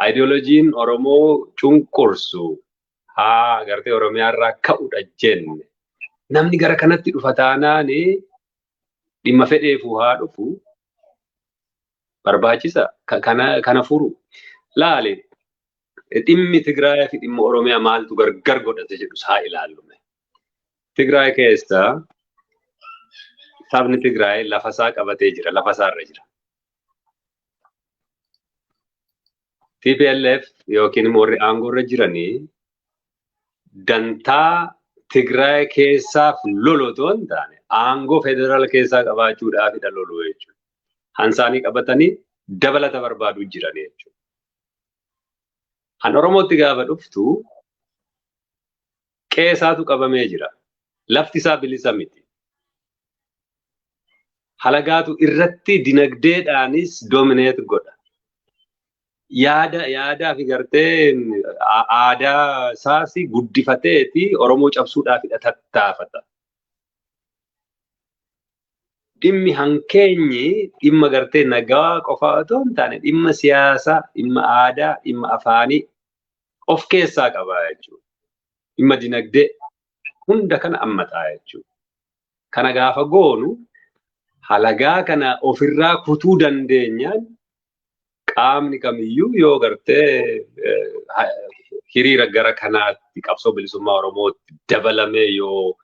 Ideoloojiin Oromoo cunqursu haa gartee Oromiyaa irraa ka'udha jenne. Namni gara kanatti dhufa taanaan dhimma fedheefuu haa dhufu. Barbaachisa kana furu. Laale dhimmi Tigraay fi dhimma Oromiyaa maaltu gargar godhate jedhus haa ilaallume. Tigraay keessa sabni Tigraay lafasaa qabatee jira, lafasaa irra jira. TPLF yookiin immoo warri aangoo irra jiranii dantaa Tigraay keessaaf lolu otoo hin taane aangoo federaal keessaa qabaachuudhaafidha lolu jechuudha. Hansaanii qabatanii dabalata barbaaduu jiran jechuudha. Han Oromootti gaafa dhuftu qeesaatu qabamee jira. Lafti isaa bilisa miti. Halagaatu irratti dinagdeedhaanis doomineet godha. Yaadaa fi gartee aadaa isaas guddifateeti Oromoo cabsuudhaafidha tattaafata. Dhimmi hankeenyi dhimma gartee nagaa qofaa otoo hin taane dhimma siyaasaa, dhimma aadaa, dhimma afaanii of keessaa qaba jechuudha. Dhimma dinagdee hunda kana hammataa jechuudha. Kana gaafa goonu halagaa kana ofirraa kutuu dandeenyaan qaamni kamiyyuu yoo gartee hiriira gara kanaatti qabsoo bilisummaa Oromootti dabalamee yoo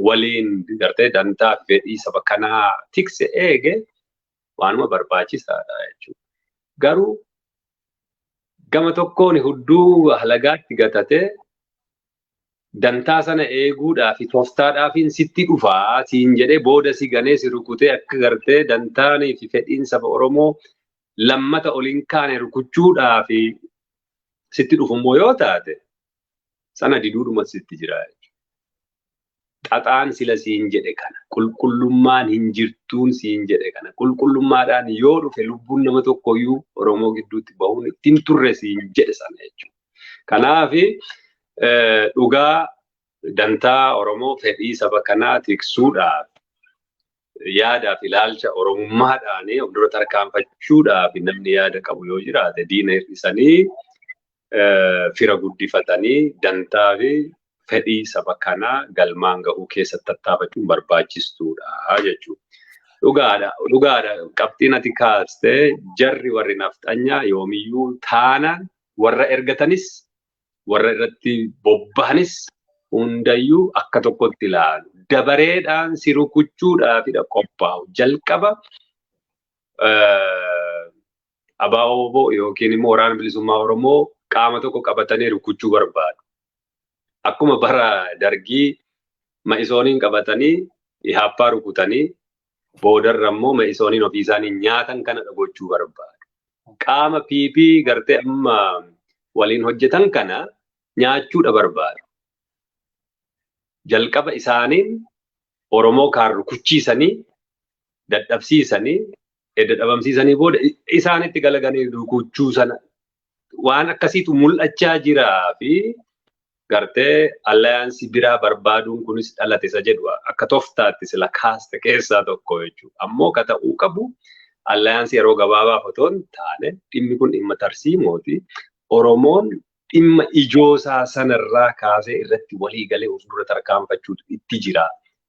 waliin gartee dantaa fedhii saba kanaa tikse eege waanuma barbaachisaadha jechuudha. Garuu gama tokkoon hudduu halagaatti gatatee dantaa sana eeguudhaaf tooftaadhaafiin sitti dhufaa siin jedhee booda si ganee si rukutee akka gartee dantaanii fi fedhiin saba Oromoo lammata oliin kaane rukuchuudhaaf sitti dhufummoo yoo taate sana diduudhuma sitti jira. Xaxaan sila siin jedhe kana qulqullummaan hin jirtuun siin jedhe kana qulqullummaadhaan yoo dhufe lubbuun nama tokkoyyuu Oromoo gidduutti bahuun ittiin turre siin jedhe sana jechuudha. Kanaaf dhugaa dantaa Oromoo fedhii saba kanaa tiksuudhaaf yaadaaf ilaalcha Oromummaadhaan of dura tarkaanfachuudhaaf namni yaada qabu yoo jiraate diina hir'isanii fira guddifatanii dantaa fi fedhii saba kanaa galmaan gahuu keessatti tattaafachuun barbaachistuudha jechuudha. Dhugaadha. Qabxiin ati kaastee jarri warri nafxanyaa yoomiyyuu taanaan warra ergatanis warra irratti bobba'anis hundayyuu akka tokkotti ilaalu. Dabareedhaan si rukuchuudhaafidha qophaa'u. Jalqaba ABO yookiin immoo waraana bilisummaa Oromoo qaama tokko qabatanii rukuchuu barbaadu. Akkuma bara dargii ma'isooniin qabatanii ihaappaa rukutanii boodarra immoo ma'isooniin ofii isaanii nyaatan kana gochuu barbaadu. Qaama PP gartee amma waliin hojjetan kana nyaachuudha barbaadu. Jalqaba isaaniin Oromoo kaan rukuchiisanii dadhabsiisanii edda dhabamsiisanii booda isaanitti galaganii rukuchuu sana waan akkasiitu mul'achaa jiraa fi gartee allayaansii biraa barbaaduun kunis dhalate isa jedhu akka toftaatti sila kaaste keessaa tokko jechuudha. Ammoo ka ta'uu qabu allayaansii yeroo gabaabaaf otoo hin taane dhimmi kun dhimma tarsiimooti. Oromoon dhimma ijoosaa sanarraa kaasee irratti walii galee of dura tarkaanfachuutu itti jira.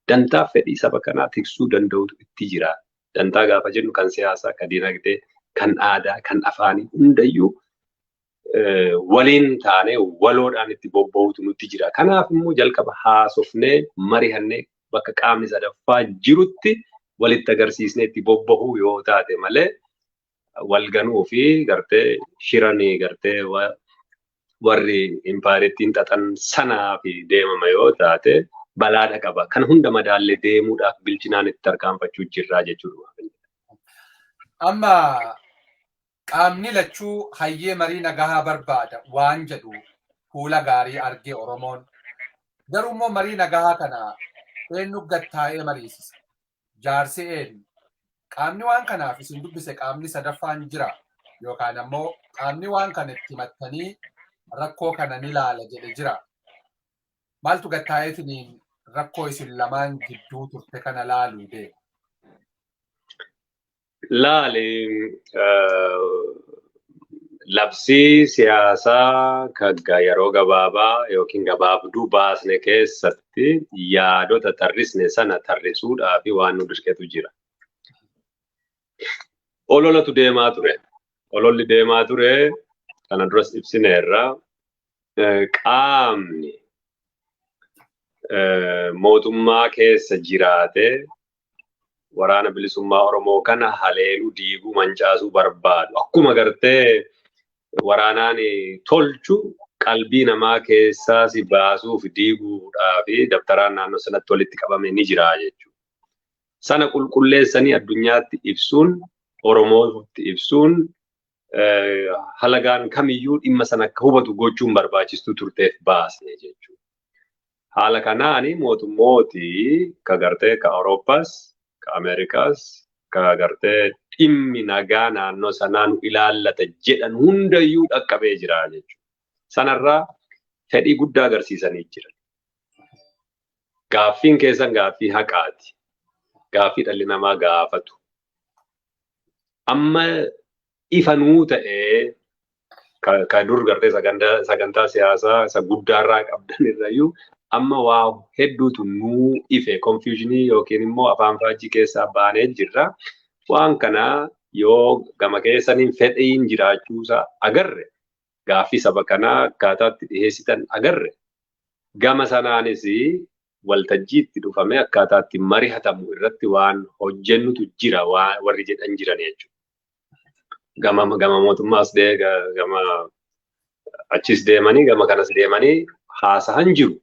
Dantaa fedhii saba kanaa tiksuu danda'utu itti jira. Dantaa gaafa jennu kan siyaasaa, kan dinagdee, kan aadaa, kan afaanii hundayyuu waliin taane waloodhaan itti bobba'utu nutti jira. Kanaaf immoo jalqaba haasofnee marihannee bakka qaamni sadaffaa jirutti walitti agarsiisnee itti bobba'uu yoo taate malee walganuu fi gartee shiranii gartee warri impaarettiin xaxan sanaa fi deemama yoo taate balaadha qaba. Kan hunda madaallee deemuudhaaf bilchinaan itti tarkaanfachuu jirraa jechuudha. Amma qaamni lachuu hayyee marii nagahaa barbaada waan jedhu fuula gaarii argee Oromoon. Garuu immoo marii nagahaa kana eenyu gattaa'ee mariisisa? Jaarsi eenyu? Qaamni waan kanaaf isin dubbise qaamni sadaffaan jira yookaan ammoo qaamni waan kana itti himattanii rakkoo kana ni ilaala jedhe jira. Maaltu gattaa'eetiin rakkoo isin lamaan gidduu turte kana laaluu deema? Labsii siyaasaa kagga yeroo gabaabaa yookiin gabaabduu baasne keessatti yaadota tarrisne sana tarrisuudhaaf waan nu dirqetu jira. Ololatu deemaa ture. Ololli deemaa ture kana duras ibsineerra qaamni mootummaa keessa jiraate waraana bilisummaa Oromoo kana haleeluu diiguu mancaasuu barbaadu. Akkuma gartee waraanaan tolchu qalbii namaa keessaa si baasuuf diiguudhaa fi dabtaraan naannoo sanatti walitti qabame ni jira jechuudha. Sana qulqulleessanii addunyaatti ibsuun Oromootti ibsuun halagaan kamiyyuu dhimma sana akka hubatu gochuun barbaachistuu turteef baasne jechuudha. Haala kanaani mootummooti ka gartee ka Awurooppaas ka Ameerikaas ka gartee dhimmi nagaa naannoo sanaa nu ilaallata jedhan hundayyuu dhaqqabee jira jechuudha. Sanarraa fedhii guddaa agarsiisanii jiran. Gaaffiin keessan gaaffii haqaati. Gaaffii dhalli namaa gaafatu. Amma ifanuu ta'ee ka dur gartee sagantaa siyaasaa isa guddaarraa qabdan irrayyuu amma waa hedduutu nuu ife confusionii yookiin immoo afaan faajjii keessaa baanee jirra. Waan kana yoo gama keessaniin fedhiin jiraachuusaa agarre gaaffii saba kanaa akkaataatti dhiheessitan agarre gama sanaanis waltajjiitti dhufamee akkaataatti marihatamu irratti waan hojjennutu jira warri jedhan jiran jechuudha. Gama mootummaas gama achis deemanii gama kanas deemanii haasahan jiru.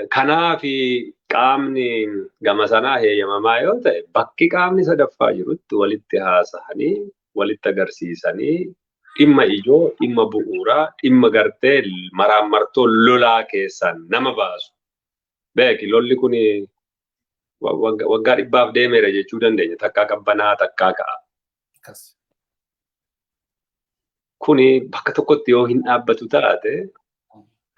Kanaaf qaamni gama sanaa heeyyamamaa yoo ta'e bakki qaamni sadaffaa jirutti walitti haasahanii walitti agarsiisanii dhimma ijoo, dhimma bu'uuraa, dhimma gartee maraamartoo lolaa keessaan nama baasu. Beeki lolli kun waggaa dhibbaaf deemeera jechuu dandeenya. Takkaa qabbanaa, takkaa ka'a. Kuni bakka tokkotti yoo hin dhaabbatu taate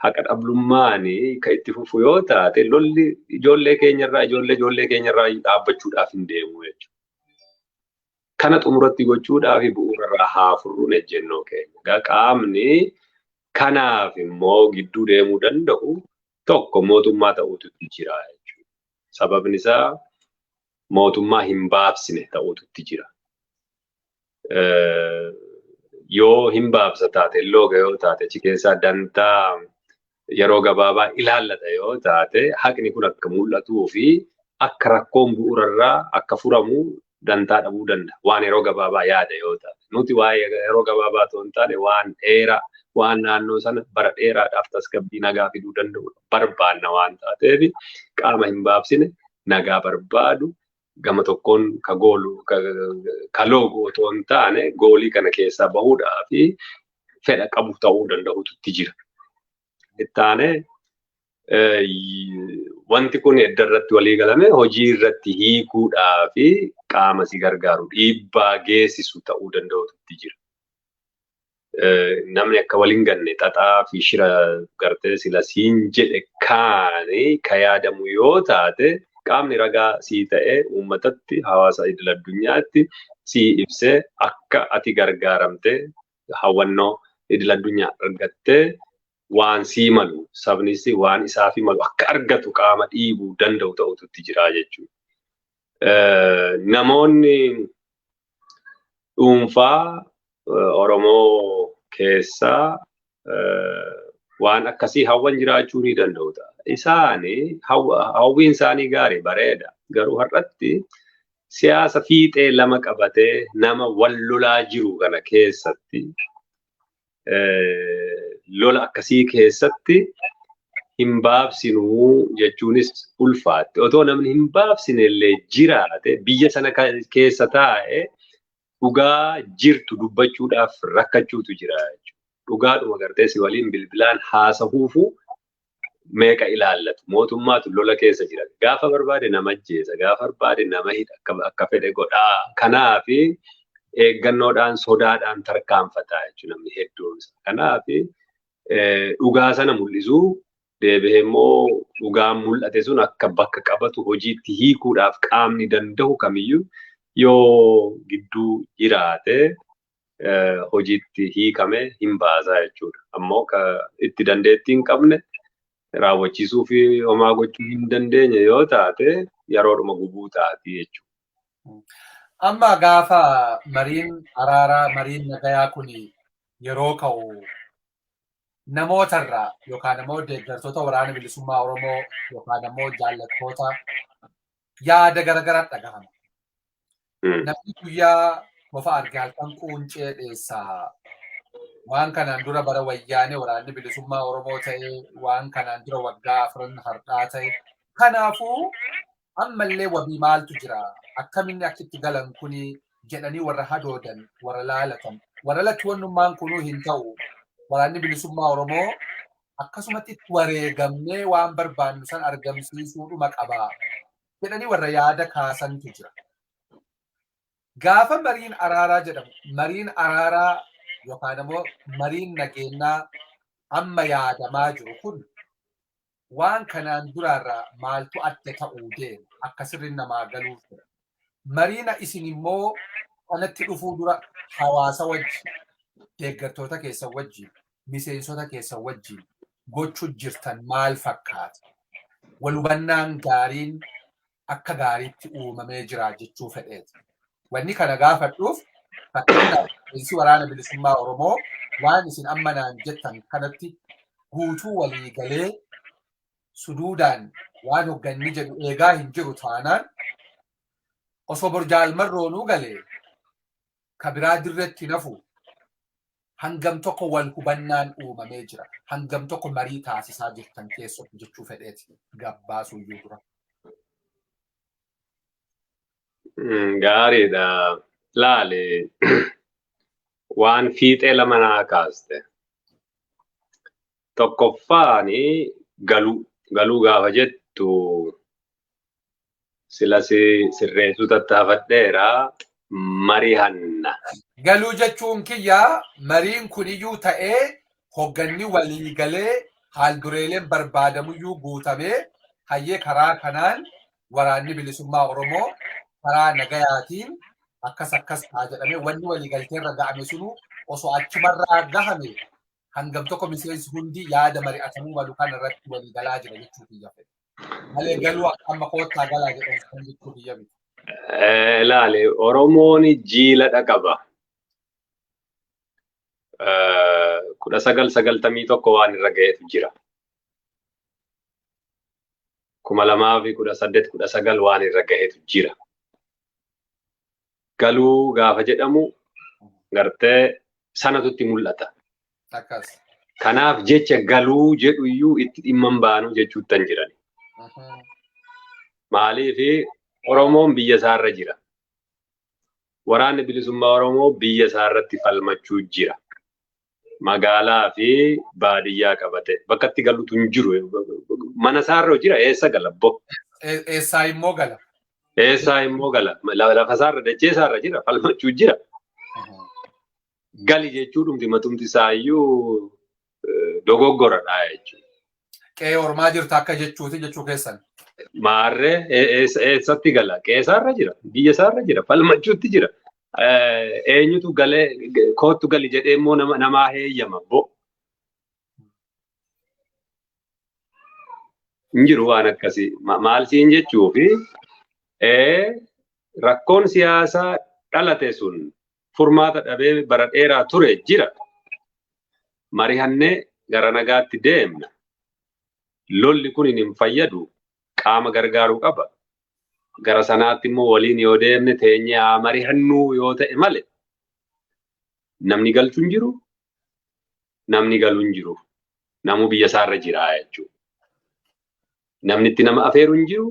haqa dhablummaani kan itti fufu yoo taate lolli ijoollee keenyarraa dhaabbachuudhaaf hin deemu jechuudha. Kana xumuratti gochuudhaaf bu'uurarraa haa furruun ejjennoo keenya. Qaamni kanaaf immoo gidduu deemuu danda'u tokko mootummaa ta'uutu jira jechuudha. Sababni isaa mootummaa hin baabsine ta'uutu jira. Yoo hin baabsa taate looga yoo taate achi keessaa dantaa yeroo gabaabaa ilaallata yoo taate haqni kun akka mul'atuu fi akka rakkoon bu'uurarraa akka furamu dantaa dhabuu danda'a. Waan yeroo gabaabaa yaada yoo taate. Nuti waa'ee yeroo gabaabaa otoo hin taane waan dheeraa waan naannoo sana bara dheeraadhaaf tasgabbii nagaa fiduu danda'u barbaanna waan taateef qaama hin baabsine nagaa barbaadu gama tokkoon ka loogu otoo hin taane goolii kana keessaa bahuudhaa fi fedha qabu ta'uu danda'utu jira. Ittaane wanti kun edda irratti walii galame hojii irratti hiikuudhaa fi qaama si gargaaru dhiibbaa geessisu ta'uu danda'utu jira. Namni akka waliin ganne xaxaa fi shira gartee sila siin jedhe kaanii ka yaadamu yoo taate qaamni ragaa sii ta'ee uummatatti hawaasa idil addunyaatti sii ibsee akka ati gargaaramtee hawwannoo idil addunyaa argattee waan sii malu sabnis waan isaaf malu akka argatu qaama dhiibuu danda'u ta'utu jira jechuudha. Namoonni dhuunfaa Oromoo keessaa waan akkasii hawwan jiraachuu ni danda'u ta'a. Isaanii hawwiin isaanii gaarii bareeda. Garuu har'atti siyaasa fiixee lama qabatee nama wal lolaa jiru kana keessatti lola akkasii keessatti hin baabsinuu jechuunis ulfaatti. Otoo namni hin baabsine illee jiraate biyya sana keessa taa'ee dhugaa jirtu dubbachuudhaaf rakkachuutu jira jechuudha. Dhugaadhuma gartee si waliin bilbilaan haasahuufu meeqa ilaallatu. Mootummaatu lola keessa jira. Gaafa barbaade nama ajjeesa, gaafa barbaade nama hidha akka fedhe godhaa. Kanaaf eeggannoodhaan sodaadhaan tarkaanfataa jechuudha namni hedduun isaa. Kanaaf dhugaa sana mul'isuu deebi'ee immoo dhugaan mul'ate sun akka bakka qabatu hojiitti hiikuudhaaf qaamni danda'u kamiyyuu yoo gidduu jiraate hojiitti hiikame hin baasaa jechuudha. Ammoo itti dandeettii hin qabne raawwachiisuu fi homaa gochuu hin dandeenye yoo taate yeroodhuma gubuu taati jechuudha. Amma gaafa mariin araaraa mariin nagayaa kun yeroo ka'u namootarraa yookaan immoo deeggartoota waraana bilisummaa Oromoo yookaan immoo jaallattoota yaada garaagaraa dhagahama. Namni guyyaa bofa argaa halkan quuncee dheessaa waan kanaan dura bara wayyaanee waraanni bilisummaa Oromoo ta'ee waan kanaan dura waggaa 4 har'aa ta'e. Kanaafuu ammallee wabii maaltu jira? Akkamitti akkitti galan kuni jedhanii warra hadoodan, warra laalatan, warra lattuwannummaan kunuu hin ta'u. Waraanni bilisummaa Oromoo akkasumatti itti wareegamnee waan barbaannu san argamsiisuudhuma qabaa jedhanii warra yaada kaasantu jira. Gaafa mariin araaraa jedhamu, mariin araaraa yookaan immoo mariin nageenyaa amma yaadamaa jiru kun waan kanaan duraarraa maaltu adda ta'uu deema akka sirriin namaa galuuf jira. Mariina isin immoo kanatti dhufuu dura hawaasa wajjin deeggartoota keessan wajjin miseensota keessan wajjin gochuu jirtan maal fakkaata? Wal hubannaan gaariin akka gaariitti uumamee jira jechuu fedheeti. Wanni kana gaafadhuuf fakkeenyaaf keessi waraana bilisummaa Oromoo waan isin ammanaan jettan kanatti guutuu walii galee suduudaan waan hogganni jedhu eegaa hin jiru taanaan osoo borjaalmarroonuu galee ka biraa dirreetti nafu hangam tokko wal hubannaan uumamee jira. Hangam tokko marii taasisaa jirtan keessatti jechuu fedheeti gabbaasuu iyyuu dura. Gaariidha. Laale waan fiixee lama naa kaaste. Tokkoffaani galuu gaafa jettu sila sirreessuu tattaafadheera marihanna. Galuu jechuun kiyyaa mariin kuniyyuu ta'ee hogganni walii galee haaldureeleen barbaadamuyyuu guutamee hayyee karaa kanaan waraanni bilisummaa Oromoo karaa nagayaatiin akkas ta'a jedhamee wanni waliigalteerra ga'ame sunu osoo achumarraa gahame hangam tokko miseensi hundi yaada mari'atamuu malu kan irratti waliigalaa jira jechuu biyya fedhe. Malee galuu amma koottaa galaa jedhamu kan jechuu biyya miti. Ilaali Oromoon jiiladha qaba. 1991 waan irra ga'eetu jira. 2018-19 waan irra ga'eetu jira. Galuu gaafa jedhamu gartee sanatutti mul'ata. Kanaaf jecha galuu jedhu iyyuu itti dhimma hin baanu jechuuttan jiran. Maaliifi Oromoon biyya isaarra jira. Waraanni bilisummaa Oromoo biyya isaarratti falmachuu jira. Magaalaa fi baadiyyaa qabate. Bakka itti galuutu hin jiru. Mana isaarra jira eessa gala boo? Eessaa immoo gala? Eessaa immoo gala? Lafa isaarra dachee isaarra jira falmachuu jira. Gali jechuudhumti matumti isaayyuu dogoggoradha jechuudha. Qe'ee ormaa jirtu akka jechuuti jechuu keessan. Maarree eessatti gala? Qe'ee isaarra jira, biyya isaarra jira, falmachuutti jira. Eenyutu galee kootu gali jedhee immoo namaa heeyyama boo. Hin jiru waan akkasii. Maal siin jechuufi rakkoon siyaasaa dhalate sun furmaata dhabee bara dheeraa ture jira. Marihannee gara nagaatti deemna. Lolli kun hin fayyadu. Qaama gargaaruu qaba. Gara sanaatti immoo waliin yoo deemne teenyee marihannuu yoo ta'e malee namni galchu hin jiru. Namni galu hin jiru. Namuu biyya isaarra jira jechuudha. Namni itti nama afeeru hin jiru.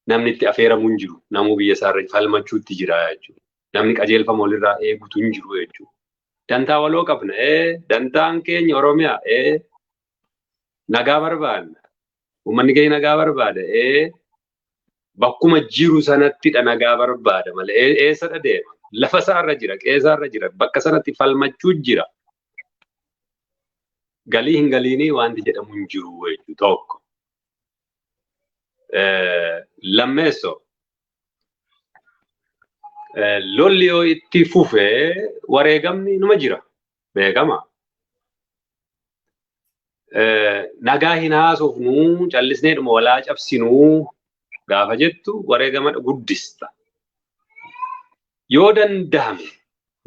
Namni itti afeeramu hin jiru. Namuu biyya isaarra falmachuutti jira jechuudha. Namni qajeelfama walirraa eegutu hin jiru jechuudha. Dantaa waloo qabna. Dantaan keenya Oromiyaa. Nagaa barbaadna. Uummanni keenya nagaa barbaada. Bakkuma jiru sanattidha nagaa barbaada malee eessadha deema. Lafa isaarra jira, qe'ee isaarra jira. Bakka sanatti falmachuu jira. Galii hin galiinii wanti jedhamu hin jiru jechuudha tokko. Lammeessoo. Lolli yoo itti fufee wareegamni numa jira. Beekama. Nagaa hin haasofnu callisnee dhuma walaa cabsinuu gaafa jettu wareegama guddista. Yoo danda'ame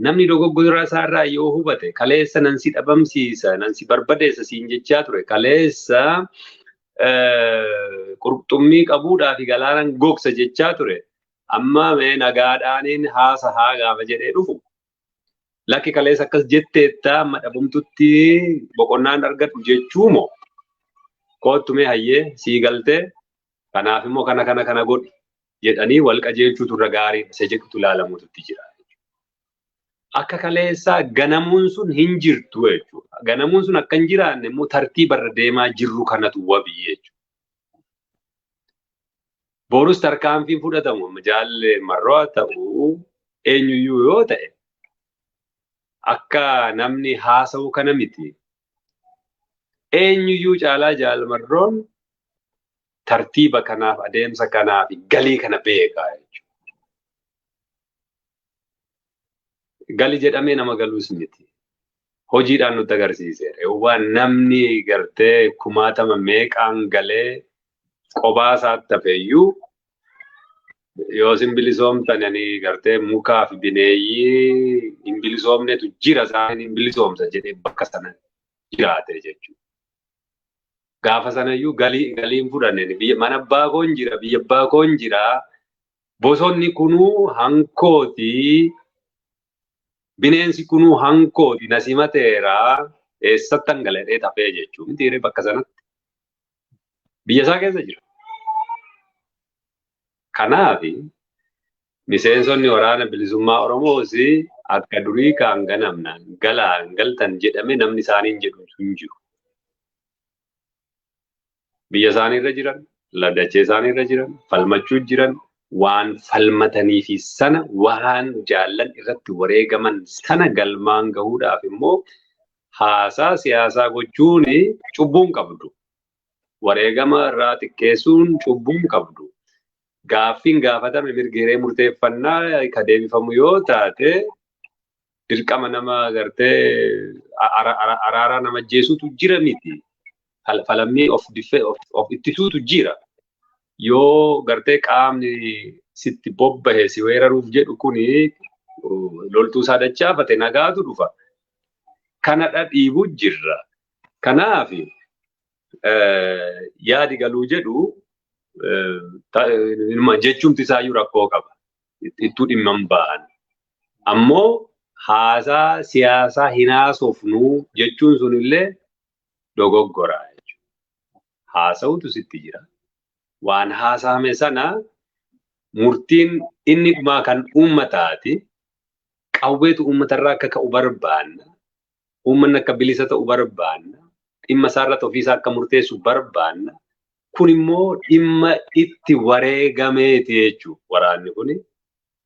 namni dogoggora isaarraa yoo hubate kaleessa nan si dhabamsiisa nan si barbadeessa siin jechaa ture kaleessa qurxummii qabuudhaa fi galaanan gogsa jechaa ture. Amma mee nagaadhaaniin haasaa gaafa jedhee dhufu. Lakki kaleessa akkas jetteetta amma dhabamtutti boqonnaan argatu jechuumoo kootu mee hayyee sii galtee kanaaf immoo kana godhi jedhanii wal qajeelchuutu irra gaarii isa jedhutu ilaalamuutti jira. Akka kaleessaa ganamuun sun hin jirtu jechuudha. Ganamuun sun akka hin jiraanne immoo tartiibarra deemaa jirru kanatu wabii jechuudha. Boorus tarkaanfiin fudhatamu jaalle marroo ta'uu eenyuyyuu yoo ta'e akka namni haasa'u kana miti. Eenyuyyuu caalaa jaalmarroon tartiiba kanaaf adeemsa kanaaf galii kana beekaa jechuudha. Galii jedhamee nama galuus miti. Hojiidhaan nutti agarsiiseera. Waan namni gartee kumaatama meeqaan galee qobaa isaatti hafeeyyuu yoo isin bilisoomtanii gartee mukaa fi bineeyyii hin bilisoomnetu jira isaan hin bilisoomsa jedhee bakka sana jiraate jechuudha. Gaafa sanayyuu galiin fudhanneen mana abbaa koon jira biyya abbaa koon jira bosonni kunuu hankooti bineensi kunuu hankooti na simateera eessatti hangaladhee tafee jechuudha. Mitiiree bakka sanatti biyya isaa keessa jira. Kanaaf miseensonni waraana bilisummaa Oromoos akka durii kaan ganamnaan galaan galtan jedhame namni isaaniin jedhu sun jiru. Biyya isaaniirra jiran, ladachee isaaniirra jiran, falmachuu jiran, waan falmatanii fi sana waan jaallan irratti wareegaman sana galmaan gahuudhaaf immoo haasaa siyaasaa gochuun cubbuun qabdu. Wareegama irraa xiqqeessuun cubbuun qabdu. Gaaffiin gaafatame mirga murteeffannaa ka deebifamu yoo taate dirqama nama gartee araaraa nama jeesutu jira miti. Falammii of ittisuutu jira. Yoo gartee qaamni sitti bobbahe si weeraruuf jedhu kuni loltuu isaa dachaafate nagaatu dhufa. Kana dhiibu jirra. Kanaaf yaadi galuu jedhu jechuumti isaayyuu rakkoo qaba. Ittuu dhimma hin ba'an. Ammoo haasaa siyaasaa hin haasofnu jechuun sunillee dogoggora jechuudha. Haasa'utu sitti jira. Waan haasa'ame sana murtiin inni dhumaa kan uummataati. Qawweetu uummatarraa akka ka'u barbaanna. Uummanni akka bilisa ta'u barbaanna. Dhimma isaarratti ofiisaa akka murteessu barbaanna. Kun immoo dhimma itti wareegameeti jechuudha. Waraanni kuni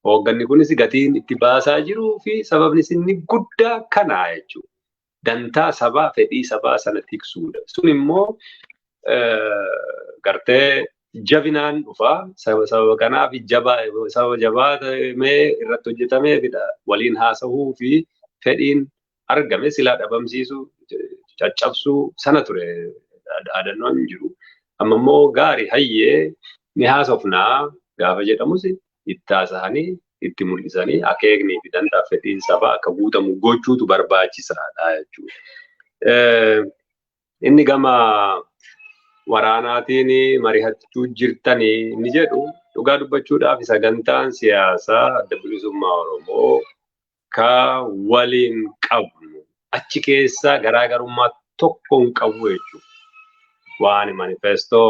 hoogganni kunis gatiin itti baasaa jiruu fi sababni inni guddaa kanaa jechuudha. Dantaa sabaa fedhii sabaa sana tiksuudha. Sun immoo gartee jabinaan dhufa. Sababa kanaaf sababa jabaatamee irratti hojjetameefidha. Waliin haasa'uu fi fedhiin argame silaa dhabamsiisuu caccabsuu sana ture dhaadannoon jiru. Amma immoo gaarii hayyee ni haasofnaa gaafa jedhamus itti haasa'anii itti mul'isanii akeeknii fi dantaa fedhiin sabaa akka guutamu gochuutu barbaachisaadha jechuudha. Inni gama waraanaatiin mari'achuu jirtanii ni jedhu dhugaa dubbachuudhaaf sagantaan siyaasaa adda bilisummaa Oromoo ka waliin qabnu achi keessaa garaagarummaa tokko hin qabu jechuudha. Waan manifestoo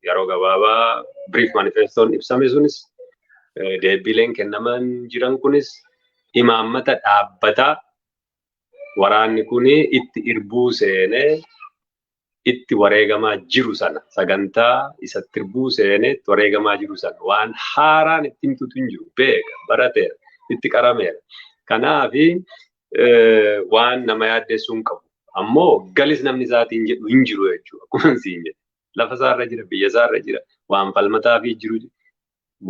yeroo gabaabaa brief manifestoon ibsame sunis deebileen kennaman jiran kunis imaammata dhaabbataa waraanni kun itti irbuu seenee itti wareegamaa jiru sana sagantaa isatti irbuu seenee itti wareegamaa jiru sana waan haaraan itti himtutu hin jiru beeka barateera itti qarameera. Kanaaf waan nama yaaddessuu hin qabu. Ammoo galis namni isaatiin jedhu hin jiru jechuudha. Akkuma siin jedhe lafa isaarra jira biyya isaarra jira waan falmataa fi jiru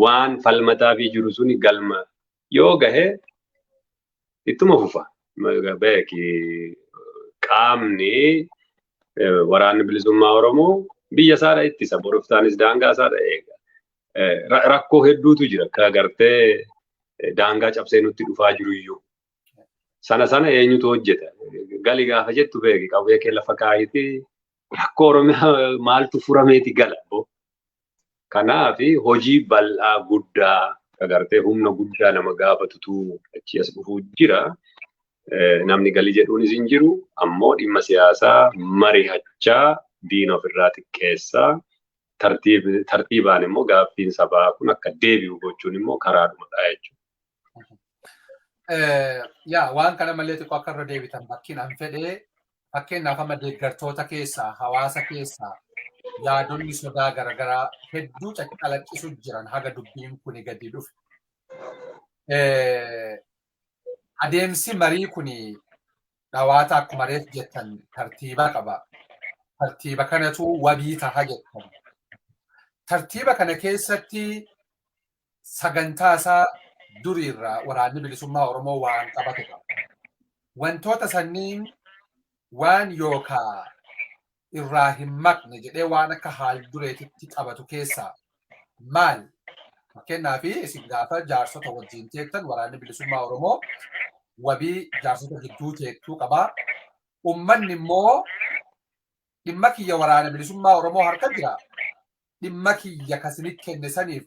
waan falmataa fi jiru suni galma yoo gahe ittuma fufa. Beeki qaamni waraanni bilisummaa Oromoo biyya isaadha ittisa boroftaanis daangaa isaadha eega. Rakkoo hedduutu jira ka gartee daangaa cabsee nutti dhufaa jiru iyyuu. Sana eenyutu hojjeta? Gali gaafa jettu beeki qawwee kee lafa kaayiti rakkoo Oromiyaa maaltu furameeti gala. Kanaaf hojii bal'aa guddaa agartee humna guddaa nama gaafatutu achi as dhufuu jira. Namni gali jedhuunis hin jiru. Ammoo dhimma siyaasaa mari'achaa diina ofirraa xiqqeessaa tartiibaan immoo gaaffiin sabaa kun akka deebi'u gochuun immoo karaadhumadha jechuudha. Waan kana malee xiqqoo akka irra deebitan bakkiin an fedhee fakkeenyaaf amma deeggartoota keessaa hawaasa keessaa yaadonni sodaa garaagaraa hedduu caccalaqqisuu jiran haga dubbiin kun gadi dhufe. Adeemsi marii kun dhawaata akkuma reef jettan tartiiba qaba. Tartiiba kanatu wabii taha jettan. Tartiiba kana keessatti sagantaa isaa duriirraa waraanni bilisummaa Oromoo waan qabate qaba. Wantoota sanniin waan yookaa irraa hin maqne jedhee waan akka haal dureetitti qabatu keessaa maal? Fakkeenyaaf isin gaafa jaarsota wajjin teettan waraanni bilisummaa Oromoo wabii jaarsota gidduu teettuu qabaa. Uummanni immoo dhimma kiyya waraana bilisummaa Oromoo harka jira. Dhimma kiyya kasinit kenne saniif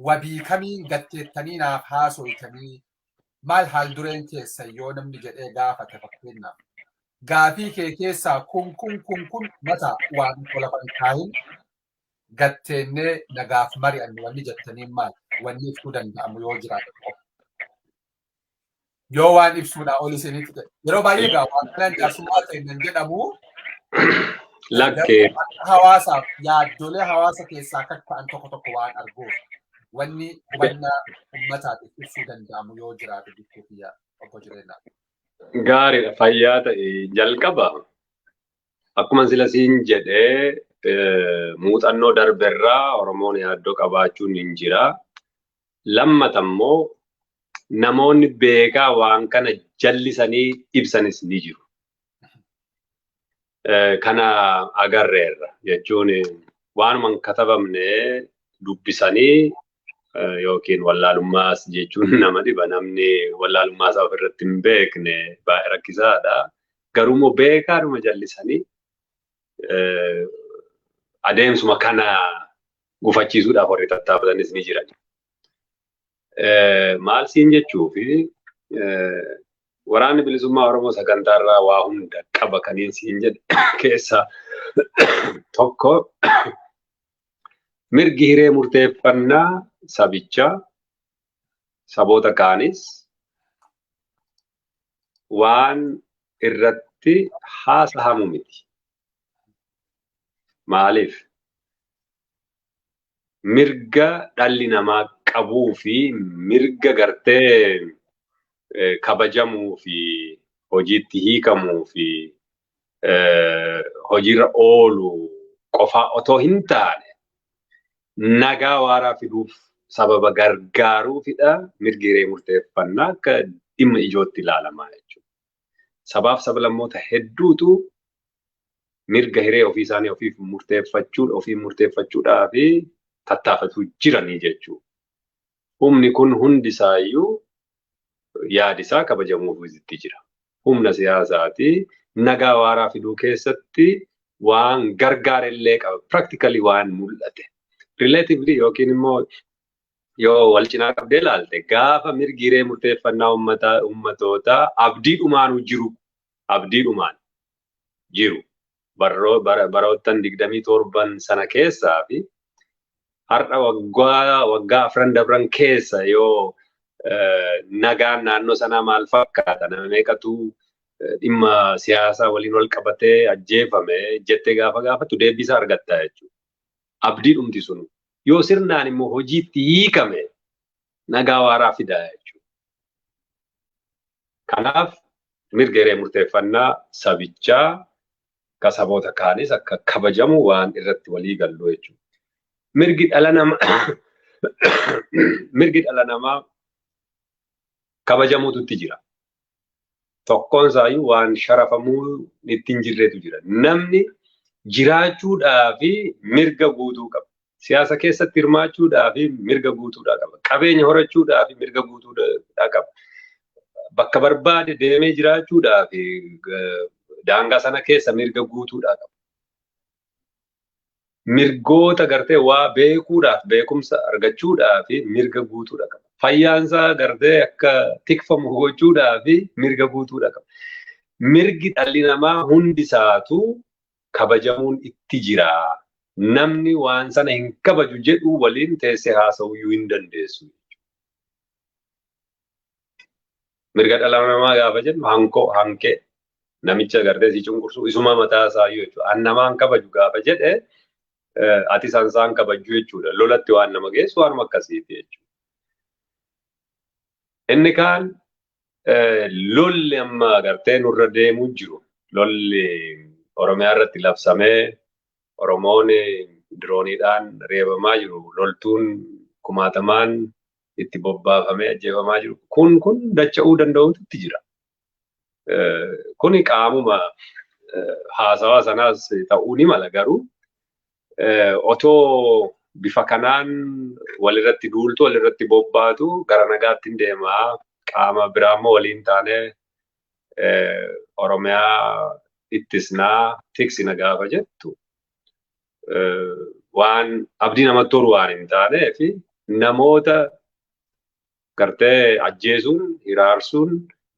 wabii kamiin gatteettanii naaf haasoytanii maal haal dureen keessa yoo namni jedhee gaafate fakkeenyaaf. Gaafii kee keessaa kun mata waan tola bankaahin gatteennee nagaaf mari'annu wanni jettanii maal wanni ibsuu danda'amu yoo jiraatu. yoo waan ibsuudha ol isinitti ta'e. Yeroo baay'ee egaa waan kanaan jaarsummaa ta'e nan jedhamu Lakkee hawaasaaf yaaddolee hawaasa keessaa akka ta'an tokko waan arguuf wanni hubannaa uummataatiif ibsuu danda'amu yoo jiraate jechuuf yaa obbo Jireenyaa. gaariidha fayyaa ta'e jalqaba akkuma sila siin jedhee muuxannoo darberraa Oromoon yaaddoo qabaachuun hin jira. Lammata immoo namoonni beekaa waan kana jallisanii ibsanis ni jiru. Kana agarreerra jechuun waanuman katabamne dubbisanii yookiin wallaalummaas jechuun nama dhiba namni wallaalummaa isaa ofirratti hin beekne baay'ee rakkisaadha. Garuu beekaadhuma jallisanii adeemsuma kana gufachiisuudhaaf warri tattaafatanis ni jiran. Maal siin jechuufi waraanni bilisummaa Oromoo sagantaarraa waa hunda qaba kaniin siin jedhe keessaa tokko mirgi hiree murteeffannaa sabichaa saboota kaanis waan irratti haasahamu miti. Maaliif? Mirga dhalli namaa qabuu fi mirga gartee kabajamuu fi hojiitti hiikamuu fi hojiirra oolu qofaa otoo hin taane nagaa waaraa fiduuf sababa gargaaruufidha mirgi hiree murteeffannaa akka dhimma ijootti ilaalamaa jechuudha. Sabaaf sablammoota hedduutu mirga hiree ofii isaanii ofii murteeffachuudhaa fi tattaafatu jiranii jechuudha. Humni kun hundi isaayyuu yaadisaa kabajamuufiitti jira. Humna siyaasaati nagaa waaraa fiduu keessatti waan gargaarellee qaba. Practically waan mul'ate. Relatively yookiin immoo yoo wal cinaa qabdee ilaalte gaafa mirgi hiree murteeffannaa ummatootaa abdiidhumaan jiru. Baroottan 27 sana keessaa fi har'a waggaa 4 dabran keessa yoo nagaan naannoo sanaa maal fakkaata nama meeqatu dhimma siyaasaa waliin wal qabatee ajjeefame jettee gaafa gaafattu deebisaa argatta jechuudha. Abdiidhumti sun yoo sirnaan immoo hojiitti hiikame nagaa waaraa fidaa jechuudha. Kanaaf mirga hiree murteeffannaa sabichaa akka saboota kaanis akka kabajamu waan irratti walii gallu jechuudha. Mirgi dhala namaa kabajamuutu jira. Tokkoon isaayyuu waan sharafamuu ittiin jirreetu jira. Namni jiraachuudhaaf mirga guutuu qaba. Siyaasa keessatti hirmaachuudhaaf mirga guutuudhaa qaba. Qabeenya horachuudhaaf mirga guutuudhaa qaba. Bakka barbaade deemee jiraachuudhaaf daangaa sana keessa mirga guutuudhaa qaba. Mirgoota gartee waa beekuudhaaf beekumsa argachuudhaaf mirga guutuudha qaba. Fayyaansaa gartee akka tikfamu gochuudhaaf mirga guutuudha qaba. Mirgi dhalli namaa hundisaatu kabajamuun itti jira. Namni waan sana hin kabaju jedhu waliin teessee haasa'uu hin dandeessu. Mirga dhala namaa gaafa jennu hankee namicha gartee si cunqursu isuma mataa isaayyuu jechuudha. An namaan kabaju gaafa jedhe ati sansaan kabajuu jechuudha. Lolatti waan nama geessu waanuma akkasiiti jechuudha. Inni kaan lolli amma gartee nurra deemuu jiru. Lolli Oromiyaa irratti labsamee Oromoon dirooniidhaan reebamaa jiru. Loltuun kumaatamaan itti bobbaafamee ajjeefamaa jiru. Kun dacha'uu danda'uutti jira. Kuni qaamuma haasawaa sanaas ta'uu ni mala garuu otoo bifa kanaan walirratti duultu walirratti bobbaatu gara nagaatti deemaa qaama biraammoo waliin taane Oromiyaa ittisnaa tiksina gaafa jettu waan abdii namatti tolu waan hin taaneef namoota gartee ajjeesuun hiraarsuun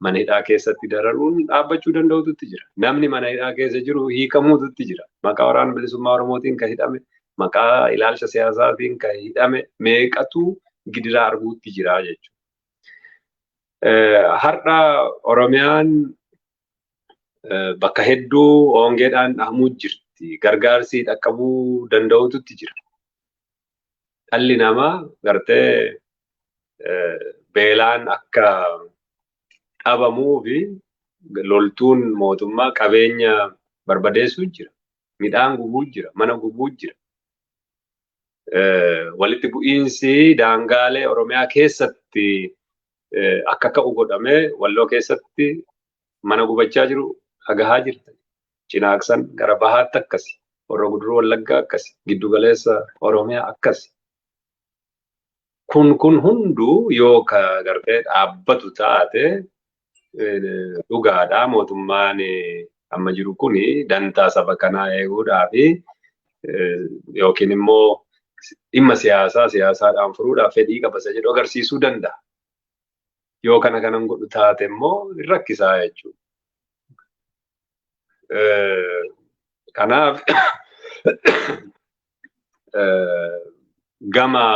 mana hidhaa keessatti dararuun dhaabbachuu danda'utu jira. Namni mana hidhaa keessa jiru hiikamuutu jira. Maqaa waraana bilisummaa Oromootiin kan hidhame, maqaa ilaalcha siyaasaatiin kan hidhame meeqatu gidiraa arguutti jira jechuudha. Har'a Oromiyaan bakka hedduu hongeedhaan dhahamuu jirti. Gargaarsi dhaqqabuu danda'ututti jira. Dhalli namaa gartee beelaan akka dhabamuu fi loltuun mootummaa qabeenya barbadeessuu jira. Midhaan gubuu jira. Mana gubuu jira. Walitti bu'iinsi daangaalee Oromiyaa keessatti akka ka'u godhamee Walloo keessatti mana gubachaa jiru dhagahaa jirta. Cinaaqsan gara bahaatti akkasi. Horroo Guduruu Wallaggaa akkasi. Giddu galeessa Oromiyaa akkasi. Kun hunduu yoo gartee dhaabbatu taate dhugaadhaa mootummaan amma jiru kuni dantaa saba kanaa eeguudhaafi yookiin immoo dhimma siyaasaadhaan furuudhaaf fedhii qabasa jedhu agarsiisuu danda'a. Yoo kanan godhu taate immoo rakkisaa jechuudha. Kanaaf gama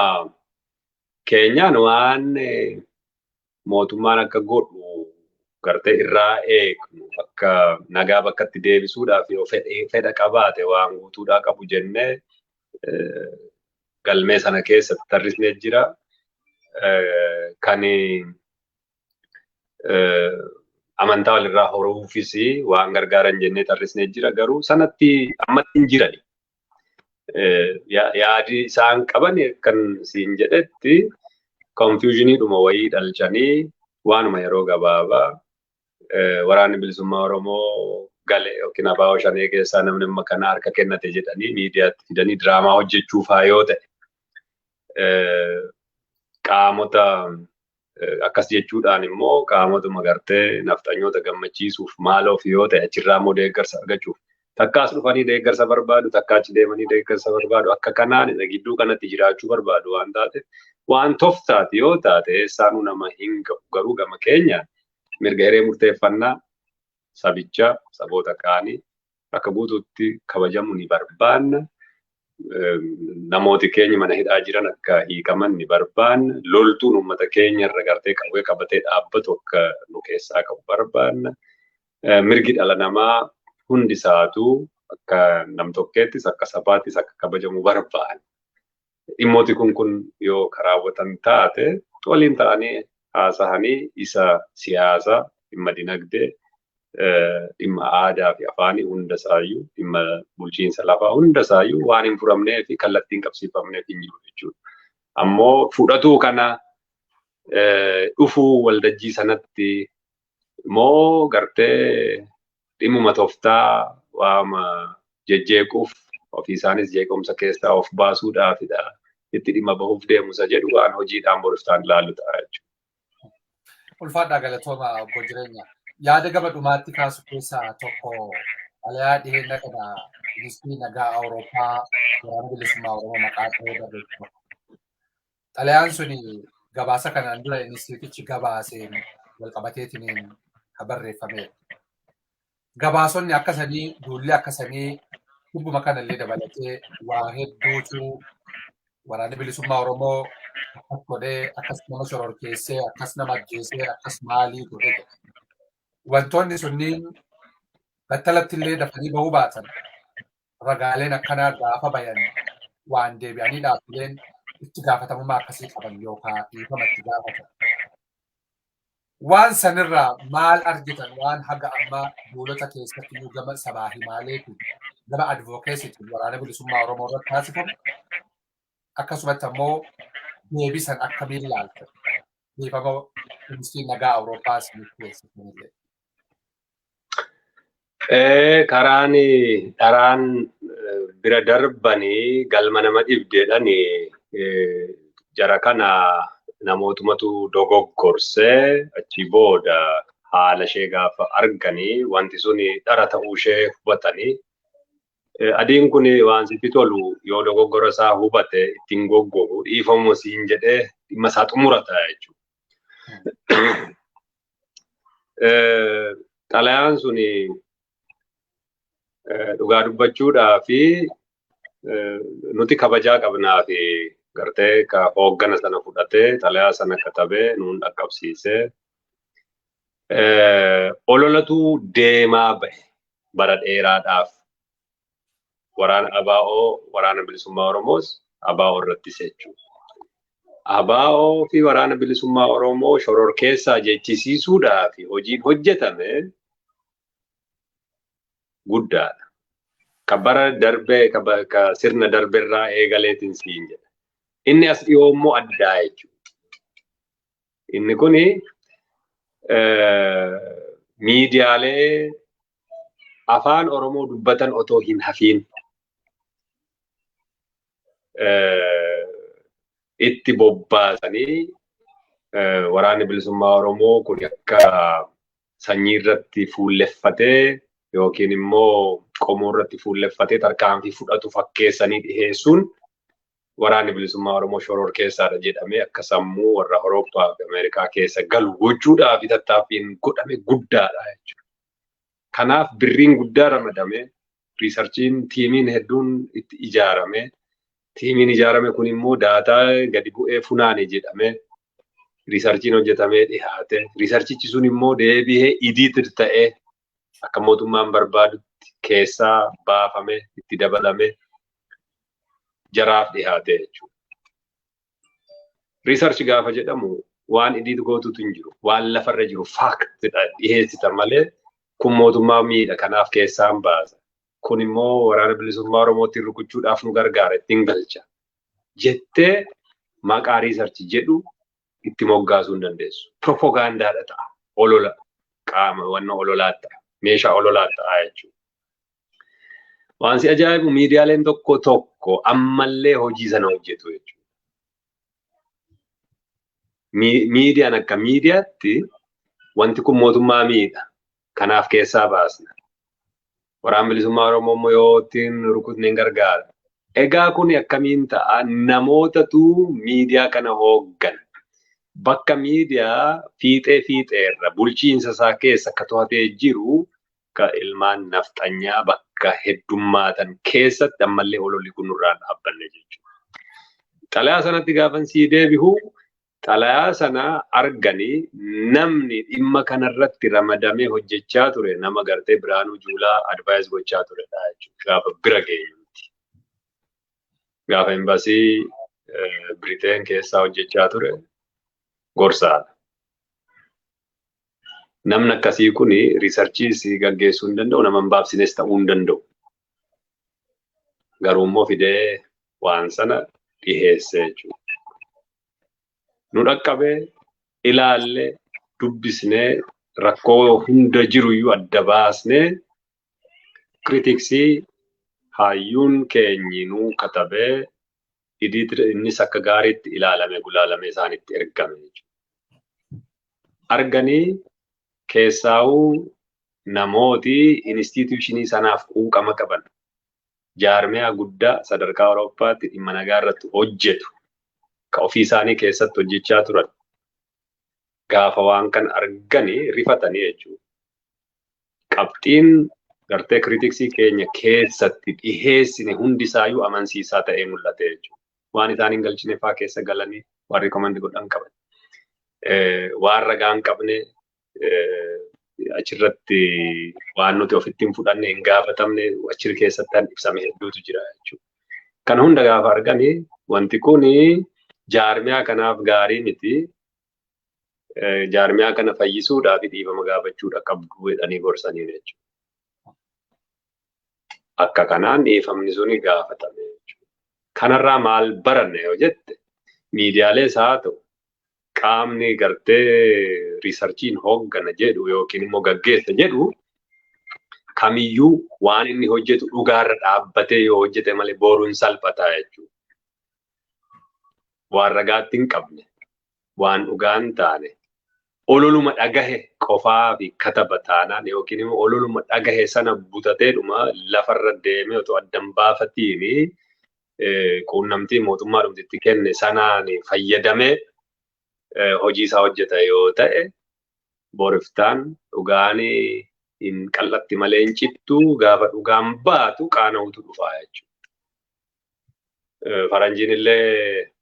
keenyaan waan mootummaan akka godhu gartee irraa eegnu akka nagaa bakkatti deebisuudhaaf yoo fedha qabaate waan guutuudhaa qabu jennee galmee sana keessatti tarrisnee jira. Kan amantaa walirraa horuufis waan gargaaran jennee tarrisnee jira. Garuu sanatti ammatti hin jirani. Yaadi isaan qaban kan siin jedhetti konfiyuuziniidhuma wayii dhalchanii waanuma yeroo gabaabaa waraanni bilisummaa Oromoo gale yookiin abaaboo shanee keessaa namni amma kana harka kennate jedhanii miidiyaatti fidanii diraamaa hojjechuufaa yoo ta'e qaamota akkas jechuudhaan immoo qaamotuma gartee nafxanyoota gammachiisuuf maaloof yoo ta'e achirraa immoo deeggarsa argachuuf takkaas dhufanii deeggarsa barbaadu takkaachi deemanii deeggarsa barbaadu akka kanaan gidduu kanatti jiraachuu barbaadu waan taateef waan toftaati yoo taate eessaanuu nama hin gahu garuu gama keenyaan mirga hiree murteeffannaa sabichaa saboota kaanii akka guutuutti kabajamu ni barbaanna. Namooti keenya mana hidhaa jiran akka hiikaman ni barbaanna. Loltuun uummata keenya irra gartee qawwee qabatee dhaabbatu akka nu keessaa qabu barbaanna. Mirgi dhala namaa hundisaatuu akka nam-tokkeettis akka sabaattis akka kabajamu barbaanna. Dhimmooti kun yoo raawwatan taate waliin ta'anii haasa'anii isa siyaasaa dhimma dinagdee dhimma aadaa fi afaanii hundasaayyuu dhimma bulchiinsa lafaa hundasaayyuu waan hin furamnee fi kallattiin qabsiifamneef hin jiru jechuudha. Ammoo fudhatuu kana dhufuu waldajjii sanatti moo gartee dhimmuma toftaa waama jejjeequuf ofii isaanis jeequmsa keessaa of baasuudhaafidha itti dhimma bahuuf deemusa jedhu waan hojiidhaan boriftaan ilaallu ta'a jechuudha. Ulfaadhaa galatooma obbo Jireenya. Yaada gama dhumaatti kaasu keessaa tokko xalayaa dhiheenya kana ministirii nagaa Awurooppaa waraana bilisummaa Oromoo maqaa ta'ee barreeffama. Xalayaan suni gabaasa kanaan dura ministiriitichi gabaaseen walqabateetiin kan barreeffamedha. Gabaasonni akkasanii duulli akkasanii hubbuma kanallee dabalatee waa hedduutu waraanni bilisummaa Oromoo akkas godhee akkas nama shororkeessee akkas nama ajjeesee akkas maalii godhee wantoonni sunniin battalatti illee dafanii bahuu baatan ragaaleen akkanaa gaafa bayan waan deebi'anii dhaabbileen itti gaafatamummaa akkasii qaban yookaan dhiifama itti gaafatan. Waan sanirraa maal argitan waan haga ammaa duulota keessatti iyyuu gama sabaa himaaleetiin gama advokeesiitiin waraana bilisummaa Oromoo irratti taasifamu akkasumatti ammoo deebisan akkamiin ilaaltan dhiifama ministirii nagaa Awurooppaa isiniif dhiyeessitanillee. Karaan dharaan bira darbanii galma nama dhibdeedhaan jara kana namootumatu dogoggorsee achi booda haala ishee gaafa arganii wanti sun dhara ta'uu ishee hubatanii adiin kun waan sitti tolu yoo dogoggora isaa hubate ittiin goggogu dhiifamu siin jedhee dhimma isaa xumurata jechuudha. Xalayaan sun dhugaa dubbachuudhaa fi nuti kabajaa qabnaa fi gartee ka hooggana sana fudhatee xalayaa sana katabee nuun dhaqqabsiisee ololatu deemaa bahe bara dheeraadhaaf waraana ABO waraana bilisummaa Oromoos ABO irrattis jechuudha. ABO fi waraana bilisummaa Oromoo shororkeessaa jechisiisuudhaa fi hojiin hojjetame guddaadha. Kabara darbee ka sirna darberraa eegaleetiin siin jedha. Inni as dhiyoo immoo addaa jechuudha. Inni kuni miidiyaalee afaan Oromoo dubbatan otoo hin hafiin itti bobbaasanii waraanni bilisummaa Oromoo kun akka sanyii irratti fuulleffatee yookiin immoo qomoo irratti fuulleffatee tarkaanfii fudhatu fakkeessanii dhiheessuun waraanni bilisummaa Oromoo shororkeessaadha jedhamee akka sammuu warra Awurooppaa fi Ameerikaa keessa galu gochuudhaaf tattaaffiin godhame guddaadha jechuudha. Kanaaf birriin guddaa ramadame, riisarchiin tiimiin hedduun itti ijaarame, tiimiin ijaarame kun immoo daataa gadi bu'ee funaane jedhame, riisarchiin hojjetamee dhihaate, riisarchichi sun immoo deebi'ee idiitir ta'ee akka mootummaan barbaadutti keessaa baafame, itti dabalame jaraaf dhihaate jechuudha. Riisarchi gaafa jedhamu waan idiit gootutu hin jiru, waan lafarra jiru faaktidha dhiheessita malee kun mootummaa miidha kanaaf keessaan baasa. Kun immoo waraana bilisummaa Oromootiin rukuchuudhaaf nu gargaara ittiin galcha. Jettee maqaa riisarchi jedhu itti moggaasuu hin dandeessu. Propoogaandaadha ta'a. Olola qaama wanna ololaa ta'a. Meeshaa ololaa ta'a jechuudha. Waan si ajaa'ibu miidiyaaleen tokko tokko ammallee hojii sana hojjetu jechuudha. Miidiyaan akka miidiyaatti wanti kun mootummaa miidha. Kanaaf keessaa baasna. Waraana bilisummaa Oromoo immoo yoo ittiin rukutne hin gargaara. Egaa kun akkamiin ta'a namootatu miidiyaa kana hooggan. Bakka miidiyaa fiixeerra bulchiinsa isaa keessa akka to'atee jiru ka ilmaan nafxanyaa bakka heddummaatan keessatti ammallee ololli kun nurraan dhaabbanne jechuudha. Xalayaa sanatti gaafan sii deebi'u xalayaa sana arganii namni dhimma kanarratti ramadamee hojjechaa ture nama gartee Biraanuu Juulaa advaayis gochaa turedha jechuudha. Gaafa bira geenyutti. Gaafa imbaasii Biriteen keessaa hojjechaa ture gorsaadha. Namni akkasii kun riisarchiis gaggeessuu hin danda'u, nama hin baabsines ta'uu hin danda'u. Garuu immoo fidee waan sana dhiheesse jechuudha. Nu dhaqqabee ilaallee dubbisnee rakkoo hunda jiruyyuu adda baasnee kiritiksii hayyuun keenyinuu katabee innis akka gaariitti ilaalame gulaalamee isaanitti ergame jechuudha. Arganii keessaa'uu namooti instituushinii sanaaf quuqama qaban jaarmiyaa guddaa sadarkaa Awurooppaatti dhimma nagaa irratti hojjetu. Ka ofii isaanii keessatti hojjechaa turan gaafa waan kan arganii rifatanii jechuudha. Qabxiin gartee kiritiksii keenya keessatti dhiheessine hundisaayyuu amansiisaa ta'ee mul'ate jechuudha. Waan isaan hin galchine fa'aa keessa galanii waan rikoomandi godhan qaban. Waan ragaa hin qabne achirratti waan nuti ofitti hin fudhanne hin gaafatamne achir keessatti ibsame hedduutu jira jechuudha. Kan hunda gaafa arganii wanti kuni jaarmiyaa kanaaf gaarii miti. Jaarmiyaa kana fayyisuudhaaf dhiifama gaafachuudha qabdu jedhanii gorsanii jechuudha. Akka kanaan dhiifamni suni gaafatame jechuudha. Kanarraa maal baranne yoo jette miidiyaalees haa ta'u qaamni gartee riisarchiin hooggana jedhu yookiin immoo gaggeessa jedhu kamiyyuu waan inni hojjetu dhugaarra dhaabbatee yoo hojjete malee boruun salphataa jechuudha. Waan ragaatti hin qabne, waan dhugaan taane, ololuma dhagahe qofaa fi kataba taanaan yookiin immoo ololuma dhagahe sana butateedhuma lafarra deemee otoo addan baafatiin quunnamtii mootummaa dhumtitti kenne sanaan fayyadamee hojii isaa hojjeta yoo ta'e boriftaan dhugaan hin qal'atti malee hin cittu gaafa dhugaan baatu qaana'utu dhufaa jechuudha. Faranjiin illee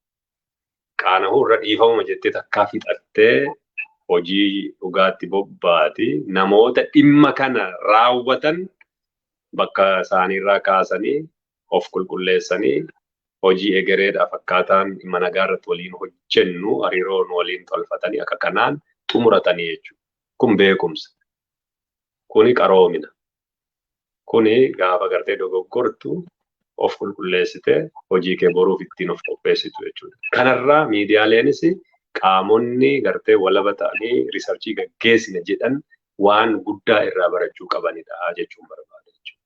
qaana'uu irra dhiifamuma jettee takkaa fixattee hojii dhugaatti bobbaati namoota dhimma kana raawwatan bakka isaaniirraa kaasanii of qulqulleessanii hojii egereedhaaf akkaataan dhimma nagaa irratti waliin hojjennu hariiroon waliin tolfatanii akka kanaan xumuratanii jechuudha. Kun beekumsa. Kuni qaroomina. Kuni gaafa gartee dogoggortu of qulqulleessitee hojii kee boruuf ittiin of qopheessitu jechuudha. Kanarraa miidiyaaleenis qaamonni gartee walaba ta'anii riisarchii gaggeessina jedhan waan guddaa irraa barachuu qabanidha jechuun barbaada jechuudha.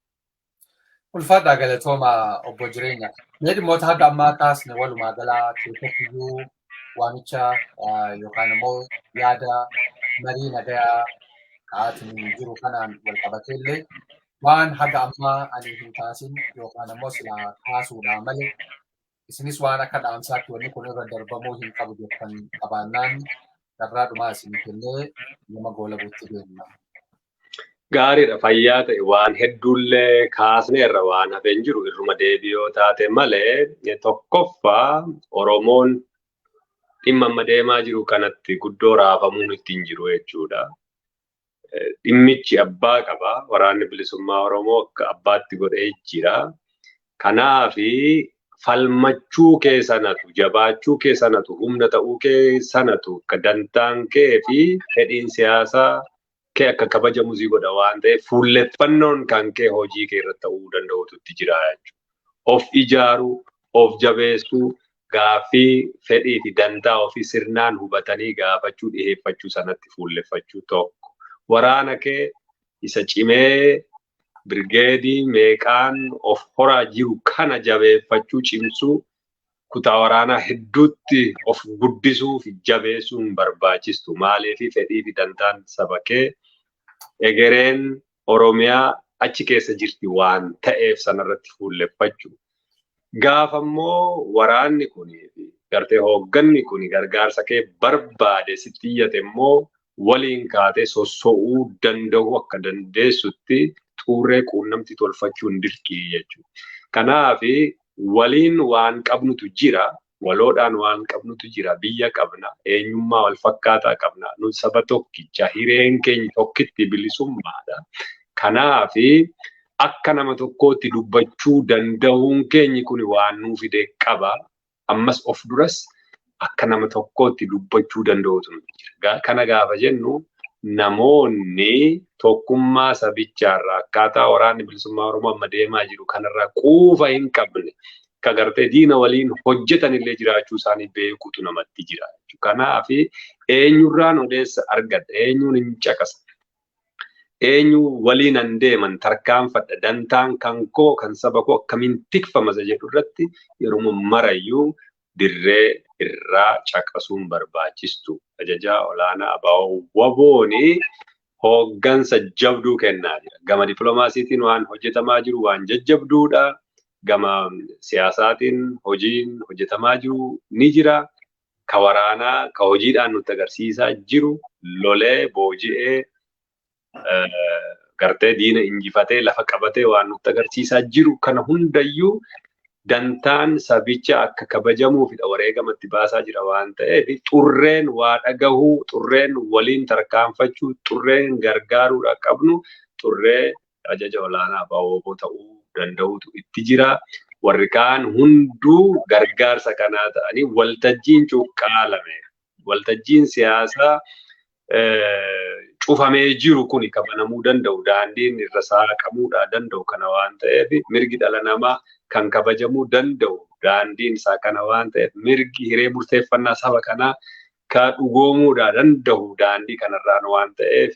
Ulfaadhaa galatooma obbo Jireenya. Mee dhimmoota haga ammaa kaasne walumaa galaa keessattiyyuu waamicha yookaan immoo yaada marii nagaa ka'aatiin jiru kanaan wal qabatee illee waan haga ammaa ani hin kaasin yookaan immoo silaa kaasuudhaan malee isinis waan akka dhaamsaatti wanni kun irra darbamuu hin qabu jettan qabaannaan carraa dhumaa isin kennee nama goolabuutti deemna. Gaariidha fayyaa ta'e waan hedduullee kaasneerra waan hafeen jiru irruma deebi'oo taate malee tokkoffaa Oromoon dhimma amma deemaa jiru kanatti guddoo raafamuun ittiin jiru jechuudha. Dhimmichi abbaa qaba. Waraanni bilisummaa Oromoo akka abbaatti godhee jira. Kanaafi falmachuu kee sanatu, jabaachuu kee sanatu, humna ta'uu kee sanatu, akka dantaan kee fi fedhiin siyaasaa kee akka kabajamu si godha waan ta'eef fuulleffannoon kan kee hojii kee irratti ta'uu danda'utu itti jira jechuudha. Of ijaaruu, of jabeessuu, gaaffii fedhii fi dantaa ofii sirnaan hubatanii gaafachuu dhiheeffachuu sanatti fuulleffachuu tokko. Waraana kee isa cimee birgeedii meeqaan of horaa jiru kana jabeeffachuu cimsuu kutaa waraanaa hedduutti of guddisuu fi jabeessuun barbaachistu. Maaliif fedhii fi dantaan saba kee egereen Oromiyaa achi keessa jirti waan ta'eef sanarratti fuulleffachuu. Gaafa immoo waraanni kunii fi gartee hoogganni kuni gargaarsa kee barbaade sitti iyyate immoo waliin kaatee sosso'uu danda'u akka dandeessutti xuurree quunnamti tolfachuun dirqii jechuudha. Kanaafi waliin waan qabnutu jira, waloodhaan waan qabnutu jira, biyya qabna, eenyummaa wal fakkaataa qabna, nu saba tokkicha, hireen keenya tokkitti bilisummaadha. Kanaafi akka nama tokkootti dubbachuu danda'uun keenyi kun waan nuu fide qaba. Ammas of duras akka nama tokkootti dubbachuu danda'utu jira. Kana gaafa jennu namoonni tokkummaa sabichaarraa akkaataa waraanni bilisummaa Oromoo amma deemaa jiru kanarraa quufa hin qabne ka gartee diina waliin hojjetan illee jiraachuu isaanii beekutu namatti jira. Kanaafi eenyurraan odeessa argadha, eenyuun hin caqasa. Eenyu waliin an deeman tarkaanfadha dantaan kan koo kan saba koo akkamiin tikfama jedhu irratti yeroo marayyuu dirree irraa caqasuun barbaachistu. Ajajaa olaanaa Abaawoo Wabooni hooggansa jabduu kennaa jira. Gama dippiloomaasiitiin waan hojjetamaa jiru waan jajjabduudha. Gama siyaasaatiin hojiin hojjetamaa jiru ni jira. Ka waraanaa ka hojiidhaan nutti agarsiisaa jiru lolee booji'ee gartee diina injifatee lafa qabatee waan nutti agarsiisaa jiru kana hundayyuu dantaan sabicha akka kabajamuufidha wareegamatti baasaa jira waan ta'eef xurreen waa dhagahuu, xurreen waliin tarkaanfachuu, xurreen gargaaruudha qabnu xurree ajaja olaanaa Abaawoo ta'uu danda'utu itti jira. Warri kaan hunduu gargaarsa kanaa ta'anii waltajjiin cuqqaalame. Waltajjiin siyaasaa cufamee jiru kuni kabanamuu danda'u, daandiin irra saaqamuudha danda'u kana waan ta'eef mirgi dhala namaa kan kabajamuu danda'u daandiin isaa kana waan ta'eef mirgi hiree murteeffannaa saba kanaa ka dhugoomuudha danda'u daandii kanarraan waan ta'eef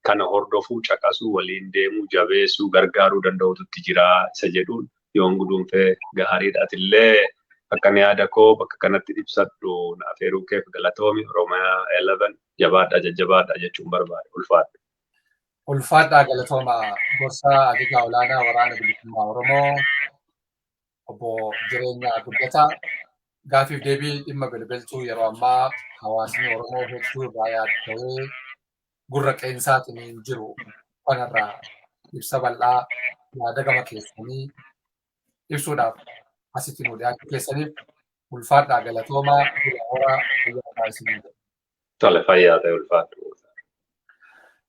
kana hordofuu caqasuu waliin deemuu jabeessuu gargaaruu danda'utu jira isa jedhuun yoon guduunfee gaariidhaatillee akka yaada koo bakka kanatti ibsadhu naaf heeruu keef galatoomi. Oromiyaa 11 jabaadha jajjabaadha jechuun barbaade ulfaadha. Ulfaadhaa galatooma gorsaa ajajaa olaanaa waraana bilisummaa Oromoo obbo Jireenyaa Guddataa gaafiif deebii dhimma bilbiltuu yeroo ammaa hawaasni Oromoo hedduu irraa yaadda'ee gurra qeensaatiin jiru kanarraa ibsa bal'aa yaada gama keessanii ibsuudhaaf asitti nu dhiyaachuu keessaniif ulfaadhaa galatoomaa gurra horaa fayyaa isin Tole fayyaa ta'e ulfaadhu.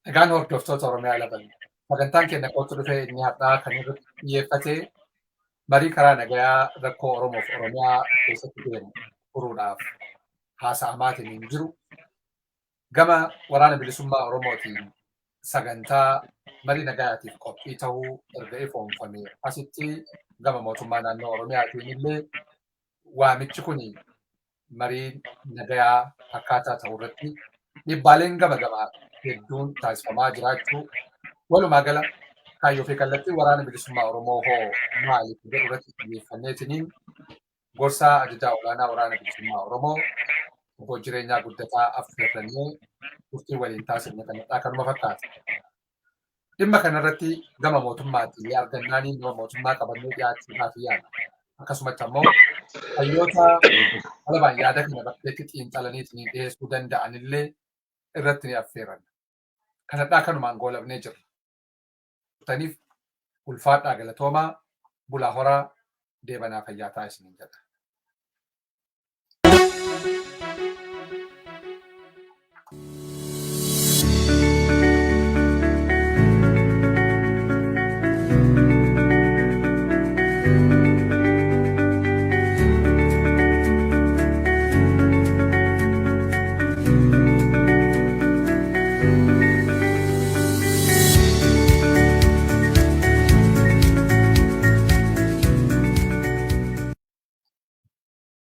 Egaan hordoftoota Oromiyaa Laban sagantaan keenya kootu dhufee inni har'aa kan irratti xiyyeeffate marii karaa nagayaa rakkoo Oromoof Oromiyaa keessatti deemu furuudhaaf haasa'amaatiin hin jiru. Gama waraana bilisummaa Oromootiin sagantaa marii nagayaatiif qophii ta'uu erga ifoomfame asitti gama mootummaa naannoo Oromiyaatiin illee waamichi kun marii nagayaa akkaataa ta'u irratti dhiibbaaleen gama gamaa hedduun taasifamaa jiraachuu walumaa gala kaayyoo fi kallattii waraana bilisummaa Oromoo hoo maaliif jedhu irratti xiyyeeffanneetiniin gorsaa ajajaa olaanaa waraana bilisummaa Oromoo obbo Jireenyaa Guddataa affeerrannee turtii waliin taasifne kanadhaa kanuma fakkaata. Dhimma kanarratti gama mootummaatiin argannaaniin gama mootummaa qabannee dhiyaachuudhaaf yaala. Akkasumatti ammoo hayyoota alabaan yaada kana bakkeetti xiinxalaniitiin dhiyeessuu danda'anillee irratti ni affeeranna. Kanadhaa kanumaan goolabnee jirra. Taniif ulfaadhaa galatoomaa bulaa horaa deebanaa fayyaa ta'a isiniin jedha.